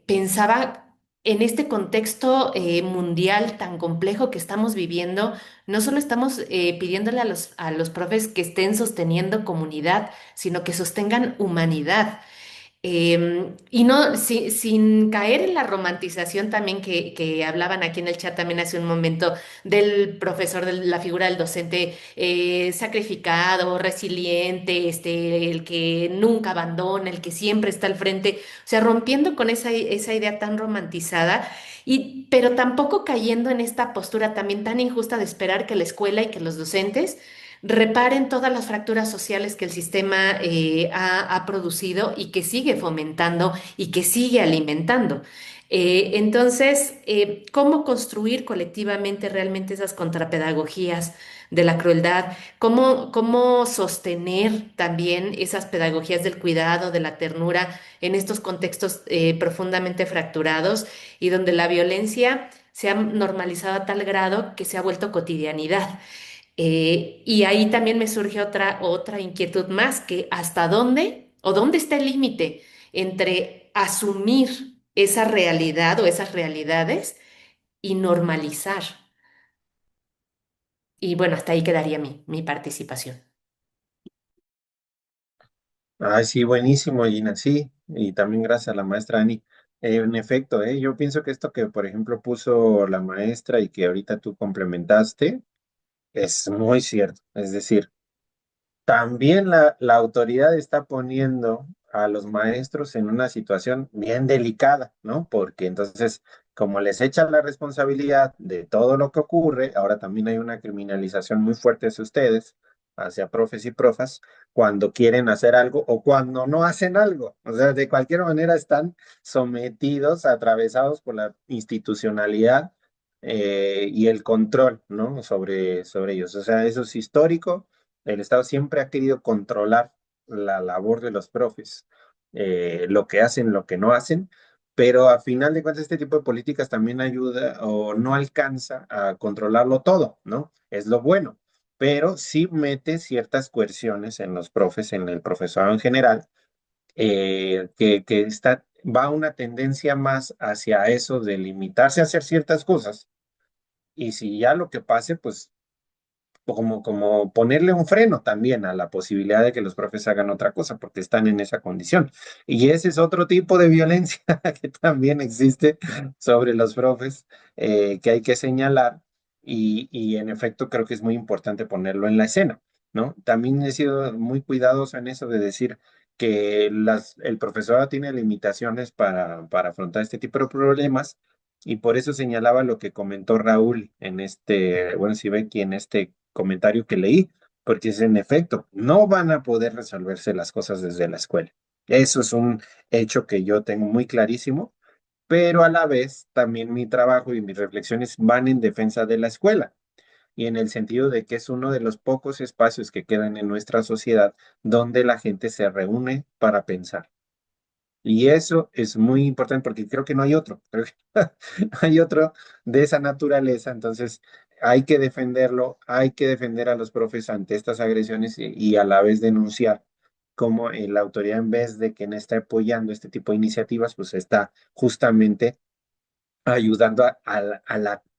pensaba en este contexto mundial tan complejo que estamos viviendo, no solo estamos pidiéndole a a los profes que estén sosteniendo comunidad, sino que sostengan humanidad. Y no, sin caer en la romantización también que hablaban aquí en el chat también hace un momento del profesor, de la figura del docente sacrificado, resiliente, el que nunca abandona, el que siempre está al frente, o sea, rompiendo con esa idea tan romantizada, pero tampoco cayendo en esta postura también tan injusta de esperar que la escuela y que los docentes reparen todas las fracturas sociales que el sistema ha producido y que sigue fomentando y que sigue alimentando. Entonces, ¿cómo construir colectivamente realmente esas contrapedagogías de la crueldad? ¿Cómo sostener también esas pedagogías del cuidado, de la ternura en estos contextos profundamente fracturados y donde la violencia se ha normalizado a tal grado que se ha vuelto cotidianidad? Y ahí también me surge otra inquietud más, que hasta dónde o dónde está el límite entre asumir esa realidad o esas realidades y normalizar. Y bueno, hasta ahí quedaría mi participación. Ay, sí, buenísimo, Gina, sí, y también gracias a la maestra Ani. En efecto, yo pienso que esto que, por ejemplo, puso la maestra y que ahorita tú complementaste, es muy cierto. Es decir, también la autoridad está poniendo a los maestros en una situación bien delicada, ¿no? Porque entonces, como les echan la responsabilidad de todo lo que ocurre, ahora también hay una criminalización muy fuerte hacia ustedes, hacia profes y profas, cuando quieren hacer algo o cuando no hacen algo. O sea, de cualquier manera están sometidos, atravesados por la institucionalidad y el control, ¿no? Sobre ellos. O sea, eso es histórico. El Estado siempre ha querido controlar la labor de los profes, lo que hacen, lo que no hacen, pero a final de cuentas este tipo de políticas también ayuda o no alcanza a controlarlo todo, ¿no? Es lo bueno, pero sí mete ciertas coerciones en los profes, en el profesorado en general, que va una tendencia más hacia eso de limitarse a hacer ciertas cosas, y si ya lo que pase, pues como ponerle un freno también a la posibilidad de que los profes hagan otra cosa porque están en esa condición. Y ese es otro tipo de violencia que también existe sobre los profes, que hay que señalar y en efecto creo que es muy importante ponerlo en la escena, ¿no? También he sido muy cuidadoso en eso de decir que el profesorado tiene limitaciones para afrontar este tipo de problemas. Y por eso señalaba lo que comentó Raúl en bueno, si ve aquí en este comentario que leí, porque es en efecto, no van a poder resolverse las cosas desde la escuela. Eso es un hecho que yo tengo muy clarísimo, pero a la vez también mi trabajo y mis reflexiones van en defensa de la escuela y en el sentido de que es uno de los pocos espacios que quedan en nuestra sociedad donde la gente se reúne para pensar. Y eso es muy importante porque creo que no hay otro, creo que no hay otro de esa naturaleza, entonces hay que defenderlo, hay que defender a los profes ante estas agresiones y a la vez denunciar cómo la autoridad en vez de que no está apoyando este tipo de iniciativas, pues está justamente ayudando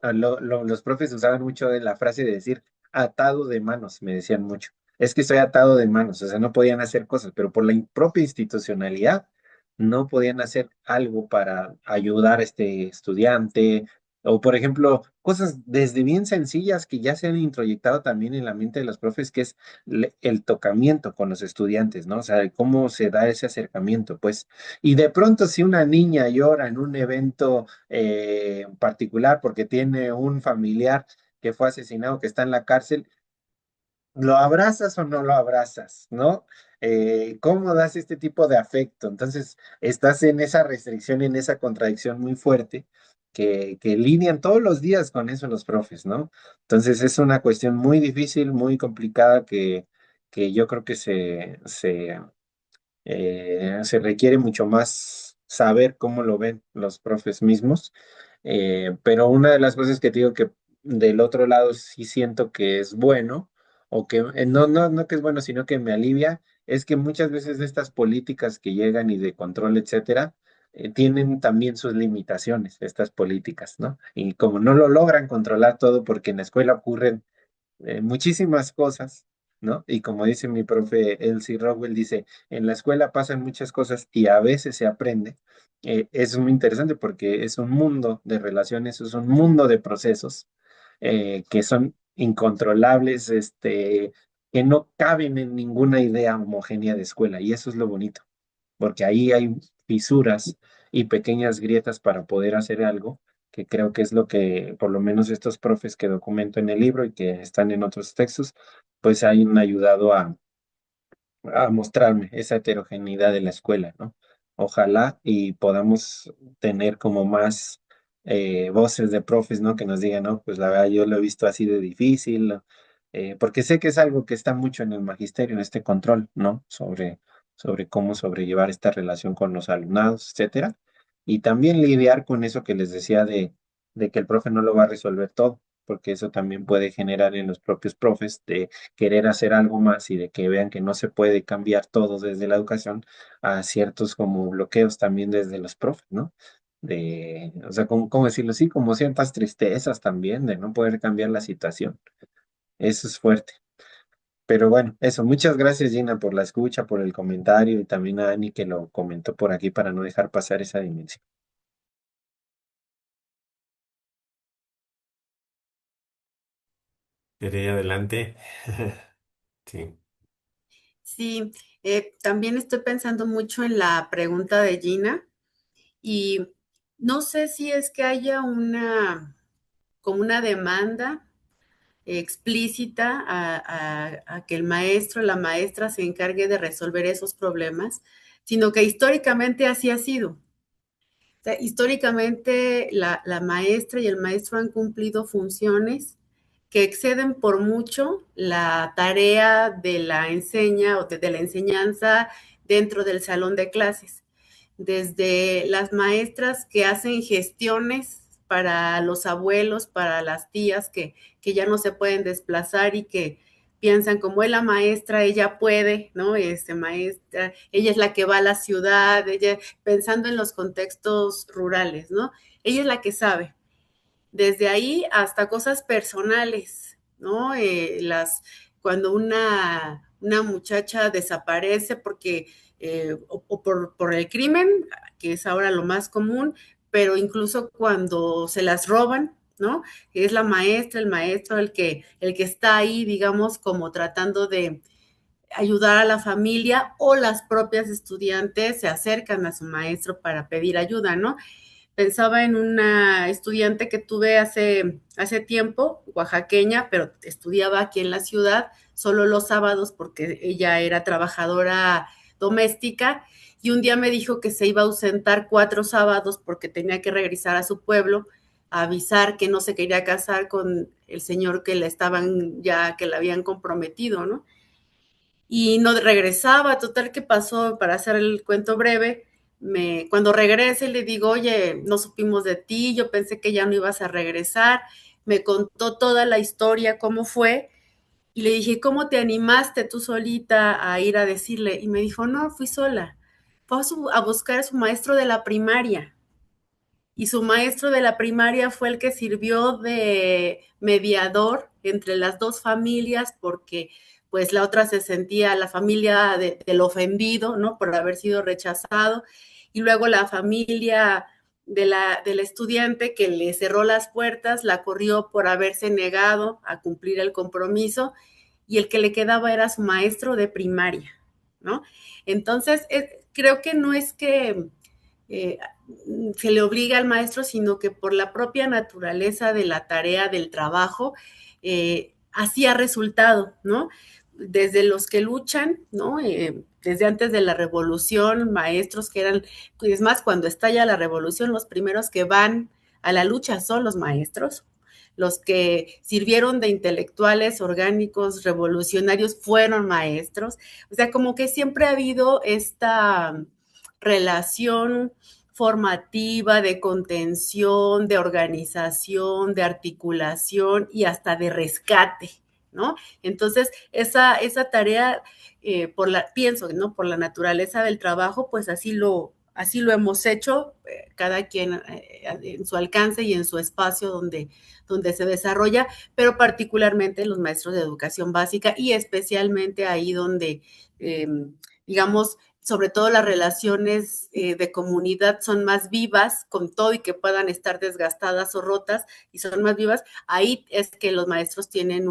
los profes usaban mucho de la frase de decir atado de manos, me decían mucho. Es que estoy atado de manos, o sea, no podían hacer cosas, pero por la propia institucionalidad no podían hacer algo para ayudar a este estudiante, o por ejemplo, cosas desde bien sencillas que ya se han introyectado también en la mente de los profes, que es el tocamiento con los estudiantes, ¿no? O sea, cómo se da ese acercamiento, pues. Y de pronto si una niña llora en un evento particular porque tiene un familiar que fue asesinado, que está en la cárcel, ¿lo abrazas o no lo abrazas? ¿No? ¿Cómo das este tipo de afecto? Entonces, estás en esa restricción, en esa contradicción muy fuerte que lidian todos los días con eso los profes, ¿no? Entonces, es una cuestión muy difícil, muy complicada que yo creo que se requiere mucho más saber cómo lo ven los profes mismos, pero una de las cosas que te digo que del otro lado sí siento que es bueno, o que no que es bueno, sino que me alivia, es que muchas veces de estas políticas que llegan y de control, etcétera, tienen también sus limitaciones, estas políticas, ¿no? Y como no lo logran controlar todo porque en la escuela ocurren muchísimas cosas, ¿no? Y como dice mi profe Elsie Rowell, dice, en la escuela pasan muchas cosas y a veces se aprende. Es muy interesante porque es un mundo de relaciones, es un mundo de procesos que son incontrolables, que no caben en ninguna idea homogénea de escuela. Y eso es lo bonito, porque ahí hay fisuras y pequeñas grietas para poder hacer algo, que creo que es lo que por lo menos estos profes que documento en el libro y que están en otros textos, pues han ayudado a mostrarme esa heterogeneidad de la escuela, ¿no? ojalá y podamos tener como más voces de profes, ¿no? Que nos digan, no, pues la verdad yo lo he visto así de difícil, ¿no? Porque sé que es algo que está mucho en el magisterio, en este control, ¿no? Sobre cómo sobrellevar esta relación con los alumnados, etcétera. Y también lidiar con eso que les decía de que el profe no lo va a resolver todo, porque eso también puede generar en los propios profes de querer hacer algo más y de que vean que no se puede cambiar todo desde la educación a ciertos como bloqueos también desde los profes, ¿no? O sea, ¿cómo decirlo así? Como ciertas tristezas también de no poder cambiar la situación. Eso es fuerte. Pero bueno, eso. Muchas gracias, Gina, por la escucha, por el comentario y también a Ani que lo comentó por aquí para no dejar pasar esa dimensión. Iré adelante. Sí. Sí, también estoy pensando mucho en la pregunta de Gina y no sé si es que haya como una demanda explícita a que el maestro, la maestra se encargue de resolver esos problemas, sino que históricamente así ha sido. O sea, históricamente la maestra y el maestro han cumplido funciones que exceden por mucho la tarea de la enseña o de la enseñanza dentro del salón de clases. Desde las maestras que hacen gestiones para los abuelos, para las tías que ya no se pueden desplazar y que piensan como es la maestra, ella puede, ¿no? Maestra, ella es la que va a la ciudad, ella pensando en los contextos rurales, ¿no? Ella es la que sabe. Desde ahí hasta cosas personales, ¿no? Cuando una muchacha desaparece porque, o por el crimen, que es ahora lo más común, pero incluso cuando se las roban, ¿no? Es la maestra, el maestro, el que está ahí, digamos, como tratando de ayudar a la familia o las propias estudiantes se acercan a su maestro para pedir ayuda, ¿no? Pensaba en una estudiante que tuve hace tiempo, oaxaqueña, pero estudiaba aquí en la ciudad, solo los sábados porque ella era trabajadora doméstica y un día me dijo que se iba a ausentar 4 sábados porque tenía que regresar a su pueblo a avisar que no se quería casar con el señor que le estaban ya, que la habían comprometido, ¿no? Y no regresaba, total que pasó, para hacer el cuento breve, cuando regrese le digo, oye, no supimos de ti, yo pensé que ya no ibas a regresar, me contó toda la historia, cómo fue, y le dije, ¿cómo te animaste tú solita a ir a decirle? Y me dijo, no, fui sola, fue a buscar a su maestro de la primaria, y su maestro de la primaria fue el que sirvió de mediador entre las dos familias porque pues la otra se sentía la familia del ofendido, ¿no? Por haber sido rechazado y luego la familia del estudiante que le cerró las puertas, la corrió por haberse negado a cumplir el compromiso y el que le quedaba era su maestro de primaria, ¿no? Entonces, creo que no es que eh, se le obliga al maestro, sino que por la propia naturaleza de la tarea, del trabajo, así ha resultado, ¿no? Desde los que luchan, ¿no? Desde antes de la revolución, maestros que eran, es más, cuando estalla la revolución, los primeros que van a la lucha son los maestros, los que sirvieron de intelectuales orgánicos revolucionarios fueron maestros, o sea, como que siempre ha habido esta relación formativa, de contención, de organización, de articulación y hasta de rescate, ¿no? Entonces, esa tarea, pienso, ¿no? Por la naturaleza del trabajo, pues así lo hemos hecho, cada quien en su alcance y en su espacio donde se desarrolla, pero particularmente los maestros de educación básica y especialmente ahí donde, digamos, sobre todo las relaciones de comunidad son más vivas, con todo y que puedan estar desgastadas o rotas y son más vivas, ahí es que los maestros tienen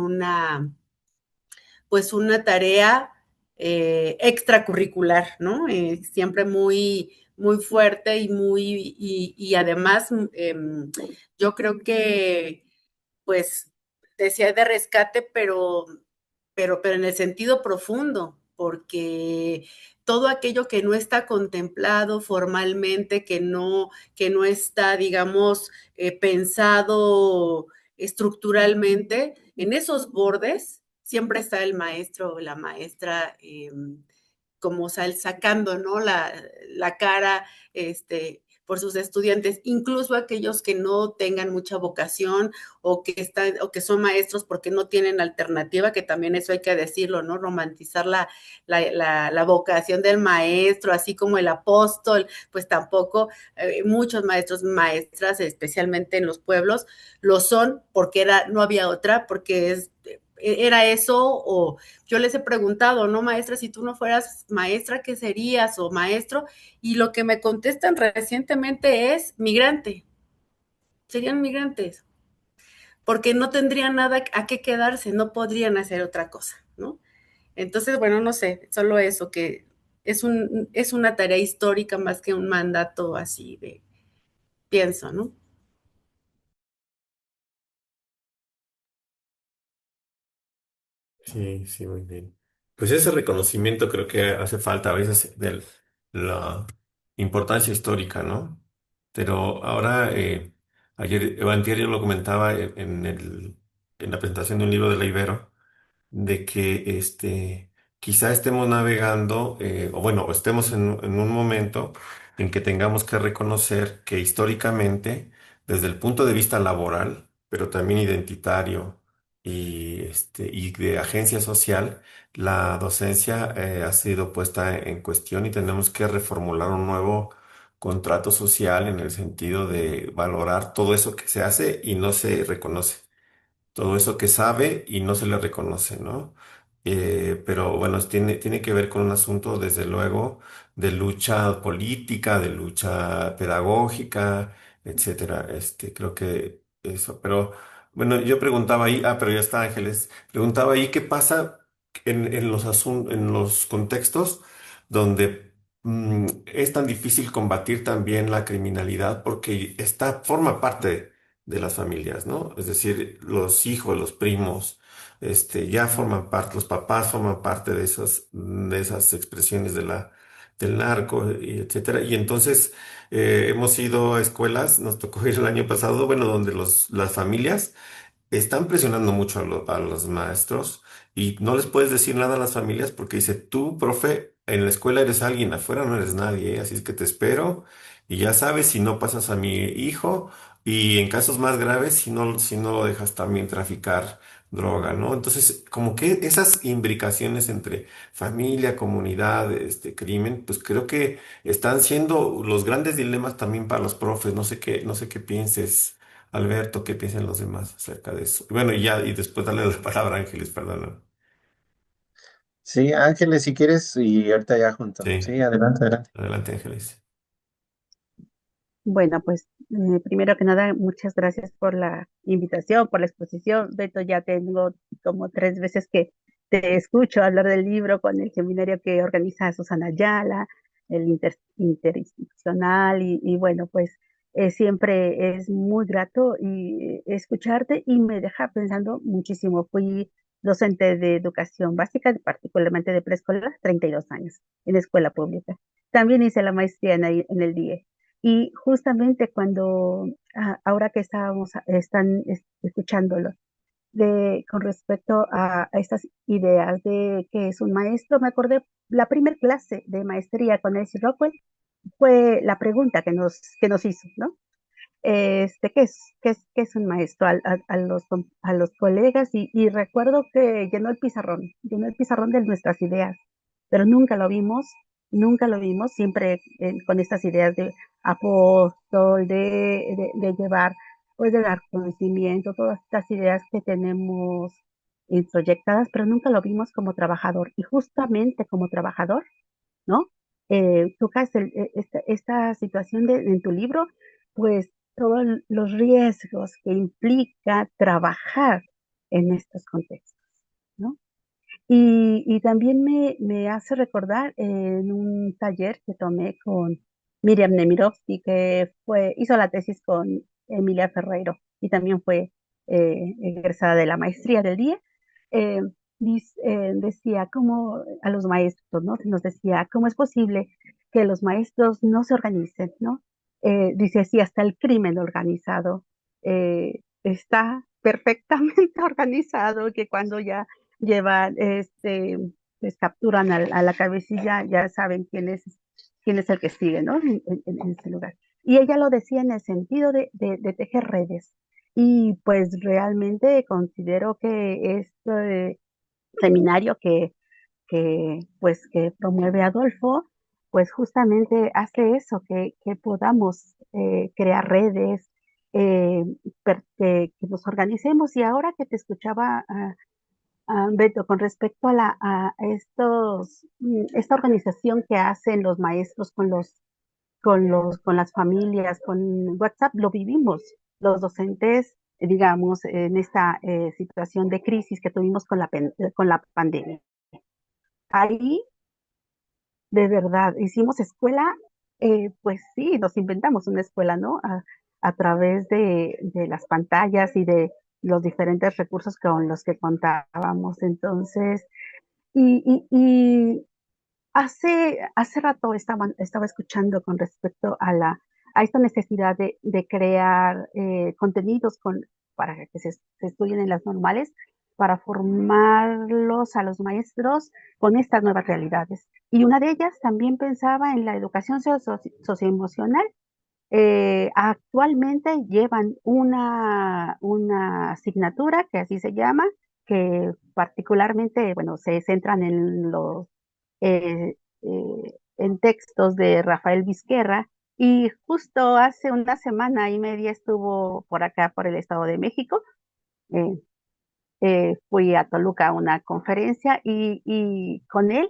pues una tarea extracurricular, ¿no? Siempre muy fuerte y además yo creo que pues decía de rescate, pero en el sentido profundo, porque todo aquello que no está contemplado formalmente, que no está, digamos, pensado estructuralmente, en esos bordes siempre está el maestro o la maestra como sacando, ¿no? La cara, por sus estudiantes, incluso aquellos que no tengan mucha vocación o que son maestros porque no tienen alternativa, que también eso hay que decirlo, ¿no? Romantizar la vocación del maestro, así como el apóstol, pues tampoco muchos maestros, maestras, especialmente en los pueblos, lo son porque no había otra, porque era eso o yo les he preguntado, ¿no, maestra? Si tú no fueras maestra, ¿qué serías? O maestro, y lo que me contestan recientemente es migrante, serían migrantes, porque no tendrían nada a qué quedarse, no podrían hacer otra cosa, ¿no? Entonces, bueno, no sé, solo eso, que es una tarea histórica más que un mandato así de, pienso, ¿no? Sí, sí, muy bien. Pues ese reconocimiento creo que hace falta a veces de la importancia histórica, ¿no? Pero ahora, ayer, o antier yo lo comentaba en la presentación de un libro de la Ibero, de que quizá estemos navegando, o bueno, o estemos en un momento en que tengamos que reconocer que históricamente, desde el punto de vista laboral, pero también identitario y de agencia social, la docencia ha sido puesta en cuestión y tenemos que reformular un nuevo contrato social en el sentido de valorar todo eso que se hace y no se reconoce, todo eso que sabe y no se le reconoce, ¿no? Pero bueno, tiene que ver con un asunto, desde luego, de lucha política, de lucha pedagógica, etcétera. Creo que eso. Pero bueno, yo preguntaba ahí, pero ya está Ángeles, preguntaba ahí qué pasa en los contextos donde es tan difícil combatir también la criminalidad porque esta forma parte de las familias, ¿no? Es decir, los hijos, los primos, ya forman parte, los papás forman parte de esas expresiones del narco, y etcétera. Y entonces hemos ido a escuelas, nos tocó ir el año pasado, bueno, donde las familias están presionando mucho a los maestros y no les puedes decir nada a las familias porque dice, tú, profe, en la escuela eres alguien, afuera no eres nadie, ¿eh? Así es que te espero y ya sabes si no pasas a mi hijo y en casos más graves si no lo dejas también traficar droga, ¿no? Entonces, como que esas imbricaciones entre familia, comunidad, crimen, pues creo que están siendo los grandes dilemas también para los profes, no sé qué pienses. Alberto, ¿qué piensan los demás acerca de eso? Bueno, y después darle la palabra a Ángeles, perdón. Sí, Ángeles, si quieres, y ahorita ya junto. Sí, Sí, adelante, adelante. adelante, Ángeles. Bueno, pues primero que nada, muchas gracias por la invitación, por la exposición. Beto, ya tengo como 3 veces que te escucho hablar del libro con el seminario que organiza Susana Ayala, el interinstitucional, y bueno, pues siempre es muy grato escucharte y me deja pensando muchísimo. Fui docente de educación básica, particularmente de preescolar, 32 años en escuela pública. También hice la maestría en el DIE. Y justamente cuando, ahora que están escuchándolo, con respecto a estas ideas de que es un maestro, me acordé, la primera clase de maestría con Nancy Rockwell fue la pregunta que nos hizo, ¿no? ¿Qué es un maestro a los colegas? Y recuerdo que llenó el pizarrón de nuestras ideas, pero nunca lo vimos, siempre con estas ideas de apóstol, de llevar, pues de dar conocimiento, todas estas ideas que tenemos proyectadas, pero nunca lo vimos como trabajador. Y justamente como trabajador, ¿no? Tocas esta situación en tu libro, pues todos los riesgos que implica trabajar en estos contextos, ¿no? Y también me hace recordar en un taller que tomé con Miriam Nemirovsky, que hizo la tesis con Emilia Ferreiro y también fue egresada de la maestría del día. decía como a los maestros, ¿no? Nos decía, ¿cómo es posible que los maestros no se organicen, ¿no? Dice, sí, hasta el crimen organizado está perfectamente organizado, que cuando ya llevan, les capturan a la cabecilla, ya saben quién es el que sigue, ¿no? En ese lugar. Y ella lo decía en el sentido de tejer redes. Y pues realmente considero que este seminario pues, que promueve Adolfo, pues justamente hace eso, que podamos crear redes, que nos organicemos. Y ahora que te escuchaba, Beto, con respecto a esta organización que hacen los maestros con las familias, con WhatsApp, lo vivimos. Los docentes, digamos, en esta situación de crisis que tuvimos con la pandemia. Ahí, de verdad, hicimos escuela, pues sí, nos inventamos una escuela, ¿no? A través de las pantallas y de los diferentes recursos con los que contábamos. Entonces, y hace rato estaba escuchando con respecto a esta necesidad de crear contenidos para que se estudien en las normales, para formarlos a los maestros con estas nuevas realidades. Y una de ellas también pensaba en la educación socioemocional. Actualmente llevan una asignatura que así se llama, que particularmente, bueno, se centran en textos de Rafael Vizquerra, y justo hace una semana y media estuvo por acá, por el Estado de México. eh, Fui a Toluca a una conferencia y con él,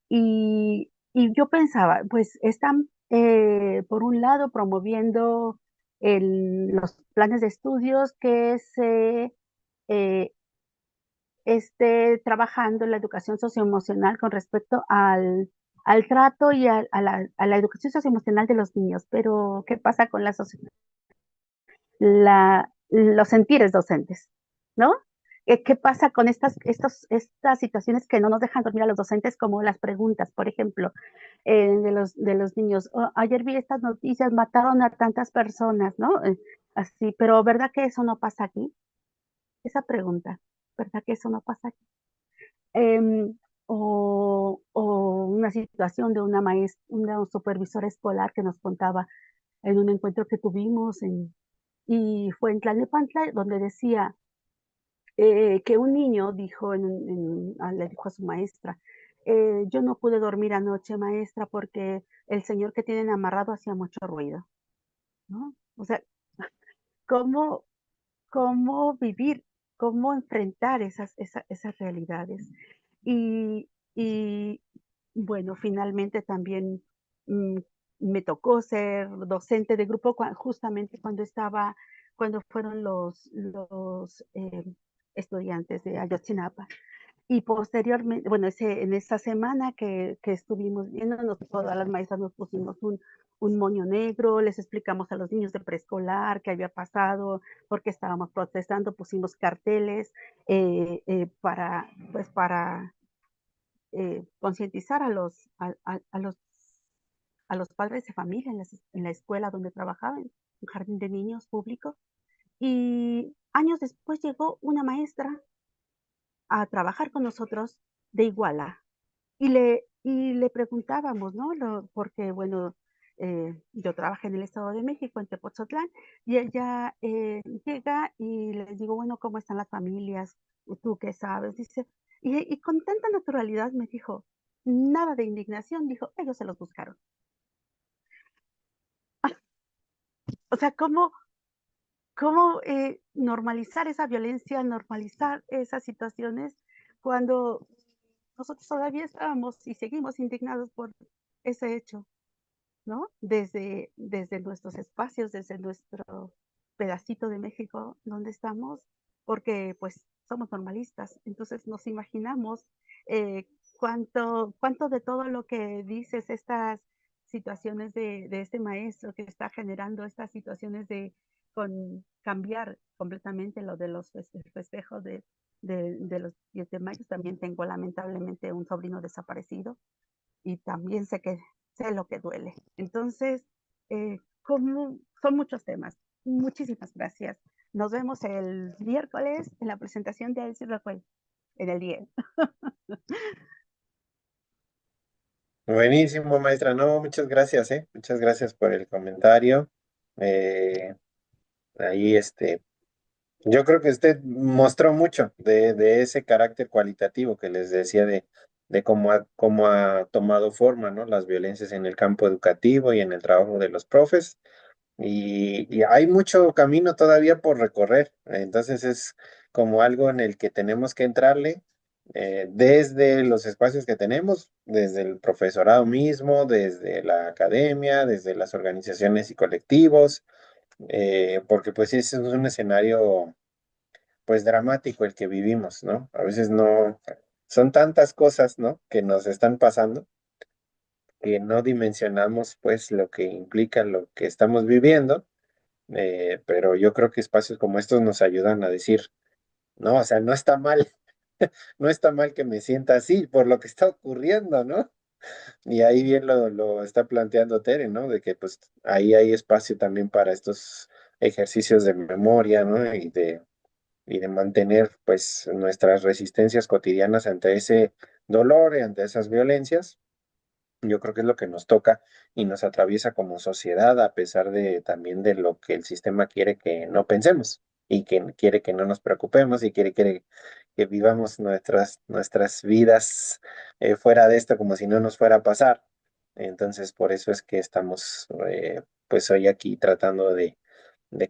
y yo pensaba, pues están por un lado promoviendo los planes de estudios que se eh, esté trabajando en la educación socioemocional con respecto al trato y a la educación socioemocional de los niños. Pero, ¿qué pasa con los sentires docentes? ¿No? ¿Qué pasa con estas situaciones que no nos dejan dormir a los docentes, como las preguntas, por ejemplo, de los niños? "Oh, ayer vi estas noticias, mataron a tantas personas, ¿no? Así, pero ¿verdad que eso no pasa aquí? Esa pregunta, ¿verdad que eso no pasa aquí? O una situación de una supervisora escolar que nos contaba en un encuentro que tuvimos y fue en Tlalnepantla, donde decía que un niño dijo, le dijo a su maestra, yo no pude dormir anoche, maestra, porque el señor que tienen amarrado hacía mucho ruido, ¿no? O sea, ¿cómo, cómo vivir, cómo enfrentar esas realidades? Y bueno, finalmente también mm, me tocó ser docente de grupo justamente cuando fueron los estudiantes de Ayotzinapa. Y posteriormente, bueno, en esa semana que estuvimos viendo, todas las maestras nos pusimos un moño negro, les explicamos a los niños de preescolar qué había pasado, por qué estábamos protestando, pusimos carteles para concientizar a los padres de familia en la escuela donde trabajaba, en un jardín de niños público. Y años después llegó una maestra a trabajar con nosotros de Iguala. Y le preguntábamos, ¿no? Porque, bueno, yo trabajé en el Estado de México, en Tepoztlán, y ella llega y les digo, bueno, ¿cómo están las familias? ¿Tú qué sabes? Dice, y con tanta naturalidad me dijo, nada de indignación, dijo, ellos se los buscaron. O sea, ¿cómo normalizar esa violencia, normalizar esas situaciones cuando nosotros todavía estábamos y seguimos indignados por ese hecho? ¿No? Desde nuestros espacios, desde nuestro pedacito de México donde estamos, porque pues somos normalistas, entonces nos imaginamos eh, cuánto de todo lo que dices, estas situaciones de este maestro que está generando estas situaciones con cambiar completamente lo de los festejos de los 10 de mayo. También tengo lamentablemente un sobrino desaparecido y también sé lo que duele. Entonces, como son muchos temas. Muchísimas gracias. Nos vemos el miércoles en la presentación de Elsie Rafael en el día. Buenísimo, maestra. No, muchas gracias, ¿eh? Muchas gracias por el comentario. Eh, ahí, yo creo que usted mostró mucho de ese carácter cualitativo que les decía de cómo ha tomado forma, ¿no? Las violencias en el campo educativo y en el trabajo de los profes. Y hay mucho camino todavía por recorrer. Entonces es como algo en el que tenemos que entrarle desde los espacios que tenemos, desde el profesorado mismo, desde la academia, desde las organizaciones y colectivos, porque pues sí, ese es un escenario pues dramático el que vivimos, ¿no? A veces no, son tantas cosas, ¿no? Que nos están pasando que no dimensionamos pues lo que implica lo que estamos viviendo, pero yo creo que espacios como estos nos ayudan a decir, no, o sea, no está mal, no está mal que me sienta así por lo que está ocurriendo, ¿no? Y ahí bien lo está planteando Tere, ¿no? De que pues ahí hay espacio también para estos ejercicios de memoria, ¿no? Y de mantener pues nuestras resistencias cotidianas ante ese dolor y ante esas violencias. Yo creo que es lo que nos toca y nos atraviesa como sociedad, a pesar de también de lo que el sistema quiere que no pensemos y que quiere que no nos preocupemos y quiere que vivamos nuestras vidas fuera de esto como si no nos fuera a pasar. Entonces, por eso es que estamos pues hoy aquí tratando de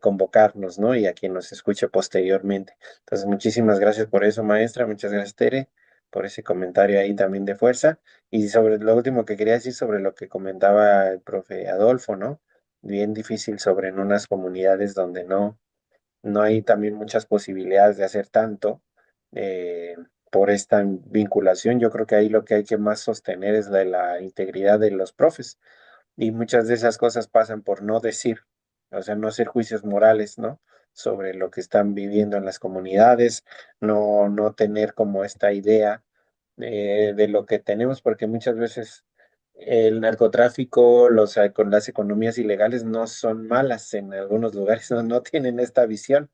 convocarnos, ¿no? Y a quien nos escuche posteriormente. Entonces, muchísimas gracias por eso, maestra. Muchas gracias, Tere, por ese comentario ahí también de fuerza. Y sobre lo último que quería decir sobre lo que comentaba el profe Adolfo, ¿no? Bien difícil sobre en unas comunidades donde no hay también muchas posibilidades de hacer tanto por esta vinculación. Yo creo que ahí lo que hay que más sostener es la integridad de los profes. Y muchas de esas cosas pasan por no decir, o sea, no hacer juicios morales, ¿no? Sobre lo que están viviendo en las comunidades, no tener como esta idea de lo que tenemos, porque muchas veces el narcotráfico, con las economías ilegales no son malas en algunos lugares, no tienen esta visión.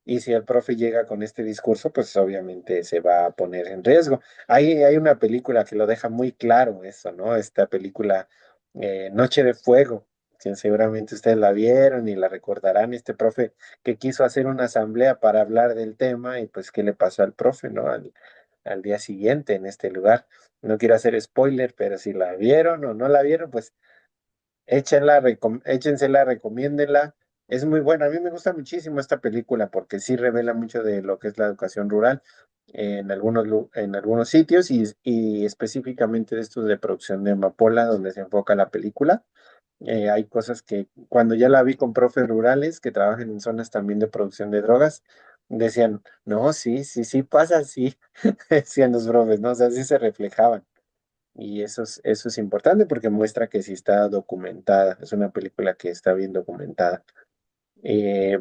Y si el profe llega con este discurso, pues obviamente se va a poner en riesgo. Hay una película que lo deja muy claro eso, ¿no? Esta película Noche de Fuego, que seguramente ustedes la vieron y la recordarán. Este profe que quiso hacer una asamblea para hablar del tema y pues qué le pasó al profe, ¿no? Al día siguiente en este lugar. No quiero hacer spoiler, pero si la vieron o no la vieron, pues échensela, recomiéndenla. Es muy buena. A mí me gusta muchísimo esta película porque sí revela mucho de lo que es la educación rural en algunos sitios y específicamente de estos de producción de Amapola, donde se enfoca la película. Hay cosas que cuando ya la vi con profes rurales que trabajan en zonas también de producción de drogas, decían, no, sí, sí, sí pasa así, decían los profes, ¿no? O sea, sí se reflejaban. Y eso es importante porque muestra que sí está documentada. Es una película que está bien documentada.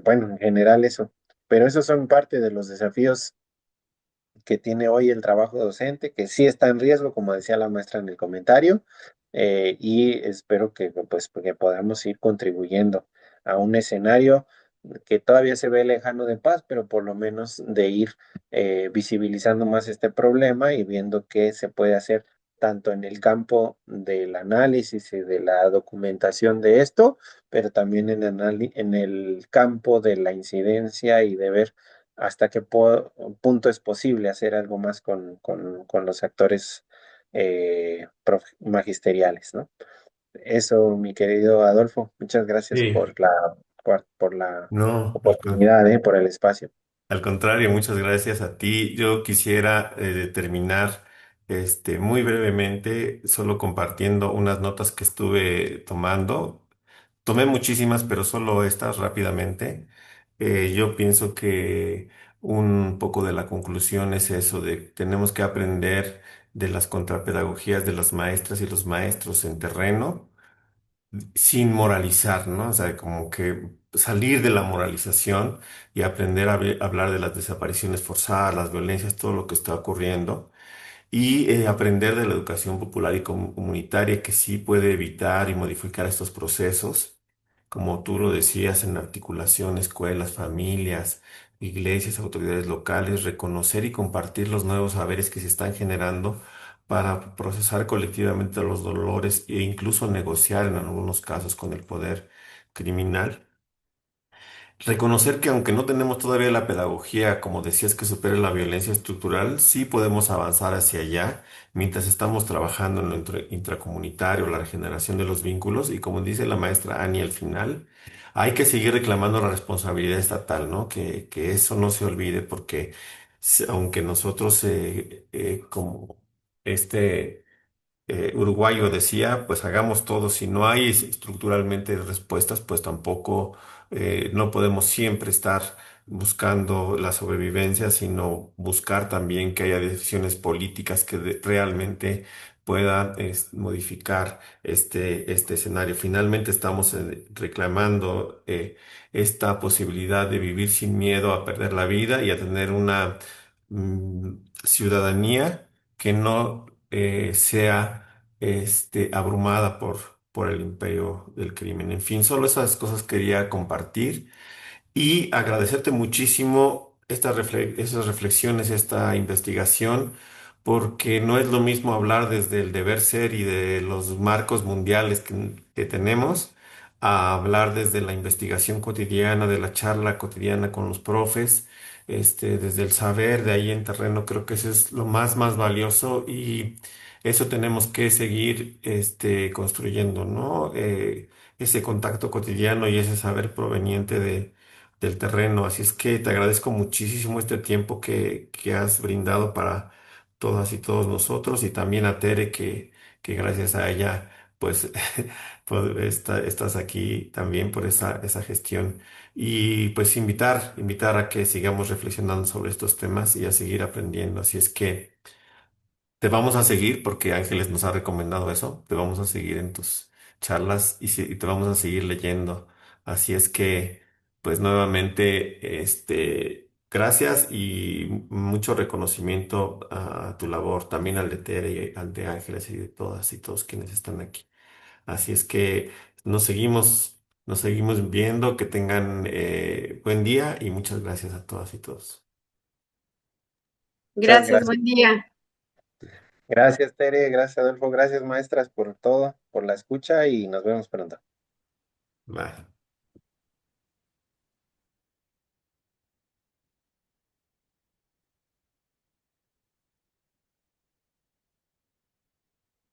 Bueno, en general eso. Pero esos son parte de los desafíos que tiene hoy el trabajo docente, que sí está en riesgo, como decía la maestra en el comentario, y espero pues, que podamos ir contribuyendo a un escenario que todavía se ve lejano de paz, pero por lo menos de ir visibilizando más este problema y viendo qué se puede hacer tanto en el campo del análisis y de la documentación de esto, pero también en el campo de la incidencia y de ver hasta qué punto es posible hacer algo más con los actores magisteriales, ¿no? Eso, mi querido Adolfo, muchas gracias Sí, por la no, oportunidad, por el espacio. al contrario, muchas gracias a ti. Yo quisiera terminar muy brevemente, solo compartiendo unas notas que estuve tomando. Tomé muchísimas, pero solo estas rápidamente. Yo pienso que un poco de la conclusión es eso, de que tenemos que aprender de las contrapedagogías de las maestras y los maestros en terreno sin moralizar, ¿no? O sea, como que salir de la moralización y aprender a hablar de las desapariciones forzadas, las violencias, todo lo que está ocurriendo y aprender de la educación popular y comunitaria que sí puede evitar y modificar estos procesos, como tú lo decías, en articulación, escuelas, familias, iglesias, autoridades locales, reconocer y compartir los nuevos saberes que se están generando para procesar colectivamente los dolores e incluso negociar en algunos casos con el poder criminal. Reconocer que aunque no tenemos todavía la pedagogía, como decías, que supere la violencia estructural, sí podemos avanzar hacia allá mientras estamos trabajando en lo intracomunitario, la regeneración de los vínculos y como dice la maestra Annie al final, hay que seguir reclamando la responsabilidad estatal, ¿no? Que eso no se olvide porque aunque nosotros como este uruguayo decía, pues hagamos todo. Si no hay estructuralmente respuestas, pues tampoco no podemos siempre estar buscando la sobrevivencia, sino buscar también que haya decisiones políticas que realmente puedan modificar este escenario. Finalmente estamos reclamando esta posibilidad de vivir sin miedo a perder la vida y a tener una ciudadanía que no sea abrumada por el imperio del crimen. En fin, solo esas cosas quería compartir y agradecerte muchísimo esas reflexiones, esta investigación, porque no es lo mismo hablar desde el deber ser y de los marcos mundiales que tenemos, a hablar desde la investigación cotidiana, de la charla cotidiana con los profes, desde el saber de ahí en terreno. Creo que eso es lo más valioso y eso tenemos que seguir construyendo, ¿no? Ese contacto cotidiano y ese saber proveniente del terreno. Así es que te agradezco muchísimo este tiempo que has brindado para todas y todos nosotros y también a Tere que gracias a ella pues, pues, estás aquí también por esa gestión. Y pues invitar a que sigamos reflexionando sobre estos temas y a seguir aprendiendo. Así es que te vamos a seguir porque Ángeles nos ha recomendado eso. Te vamos a seguir en tus charlas y te vamos a seguir leyendo. Así es que, pues nuevamente, gracias y mucho reconocimiento a tu labor, también al de Tere y al de Ángeles y de todas y todos quienes están aquí. Así es que nos seguimos viendo, que tengan buen día y muchas gracias a todas y todos. Muchas Gracias, gracias. buen día. Gracias, Tere, gracias, Adolfo, gracias, maestras, por todo, por la escucha y nos vemos pronto. Bye.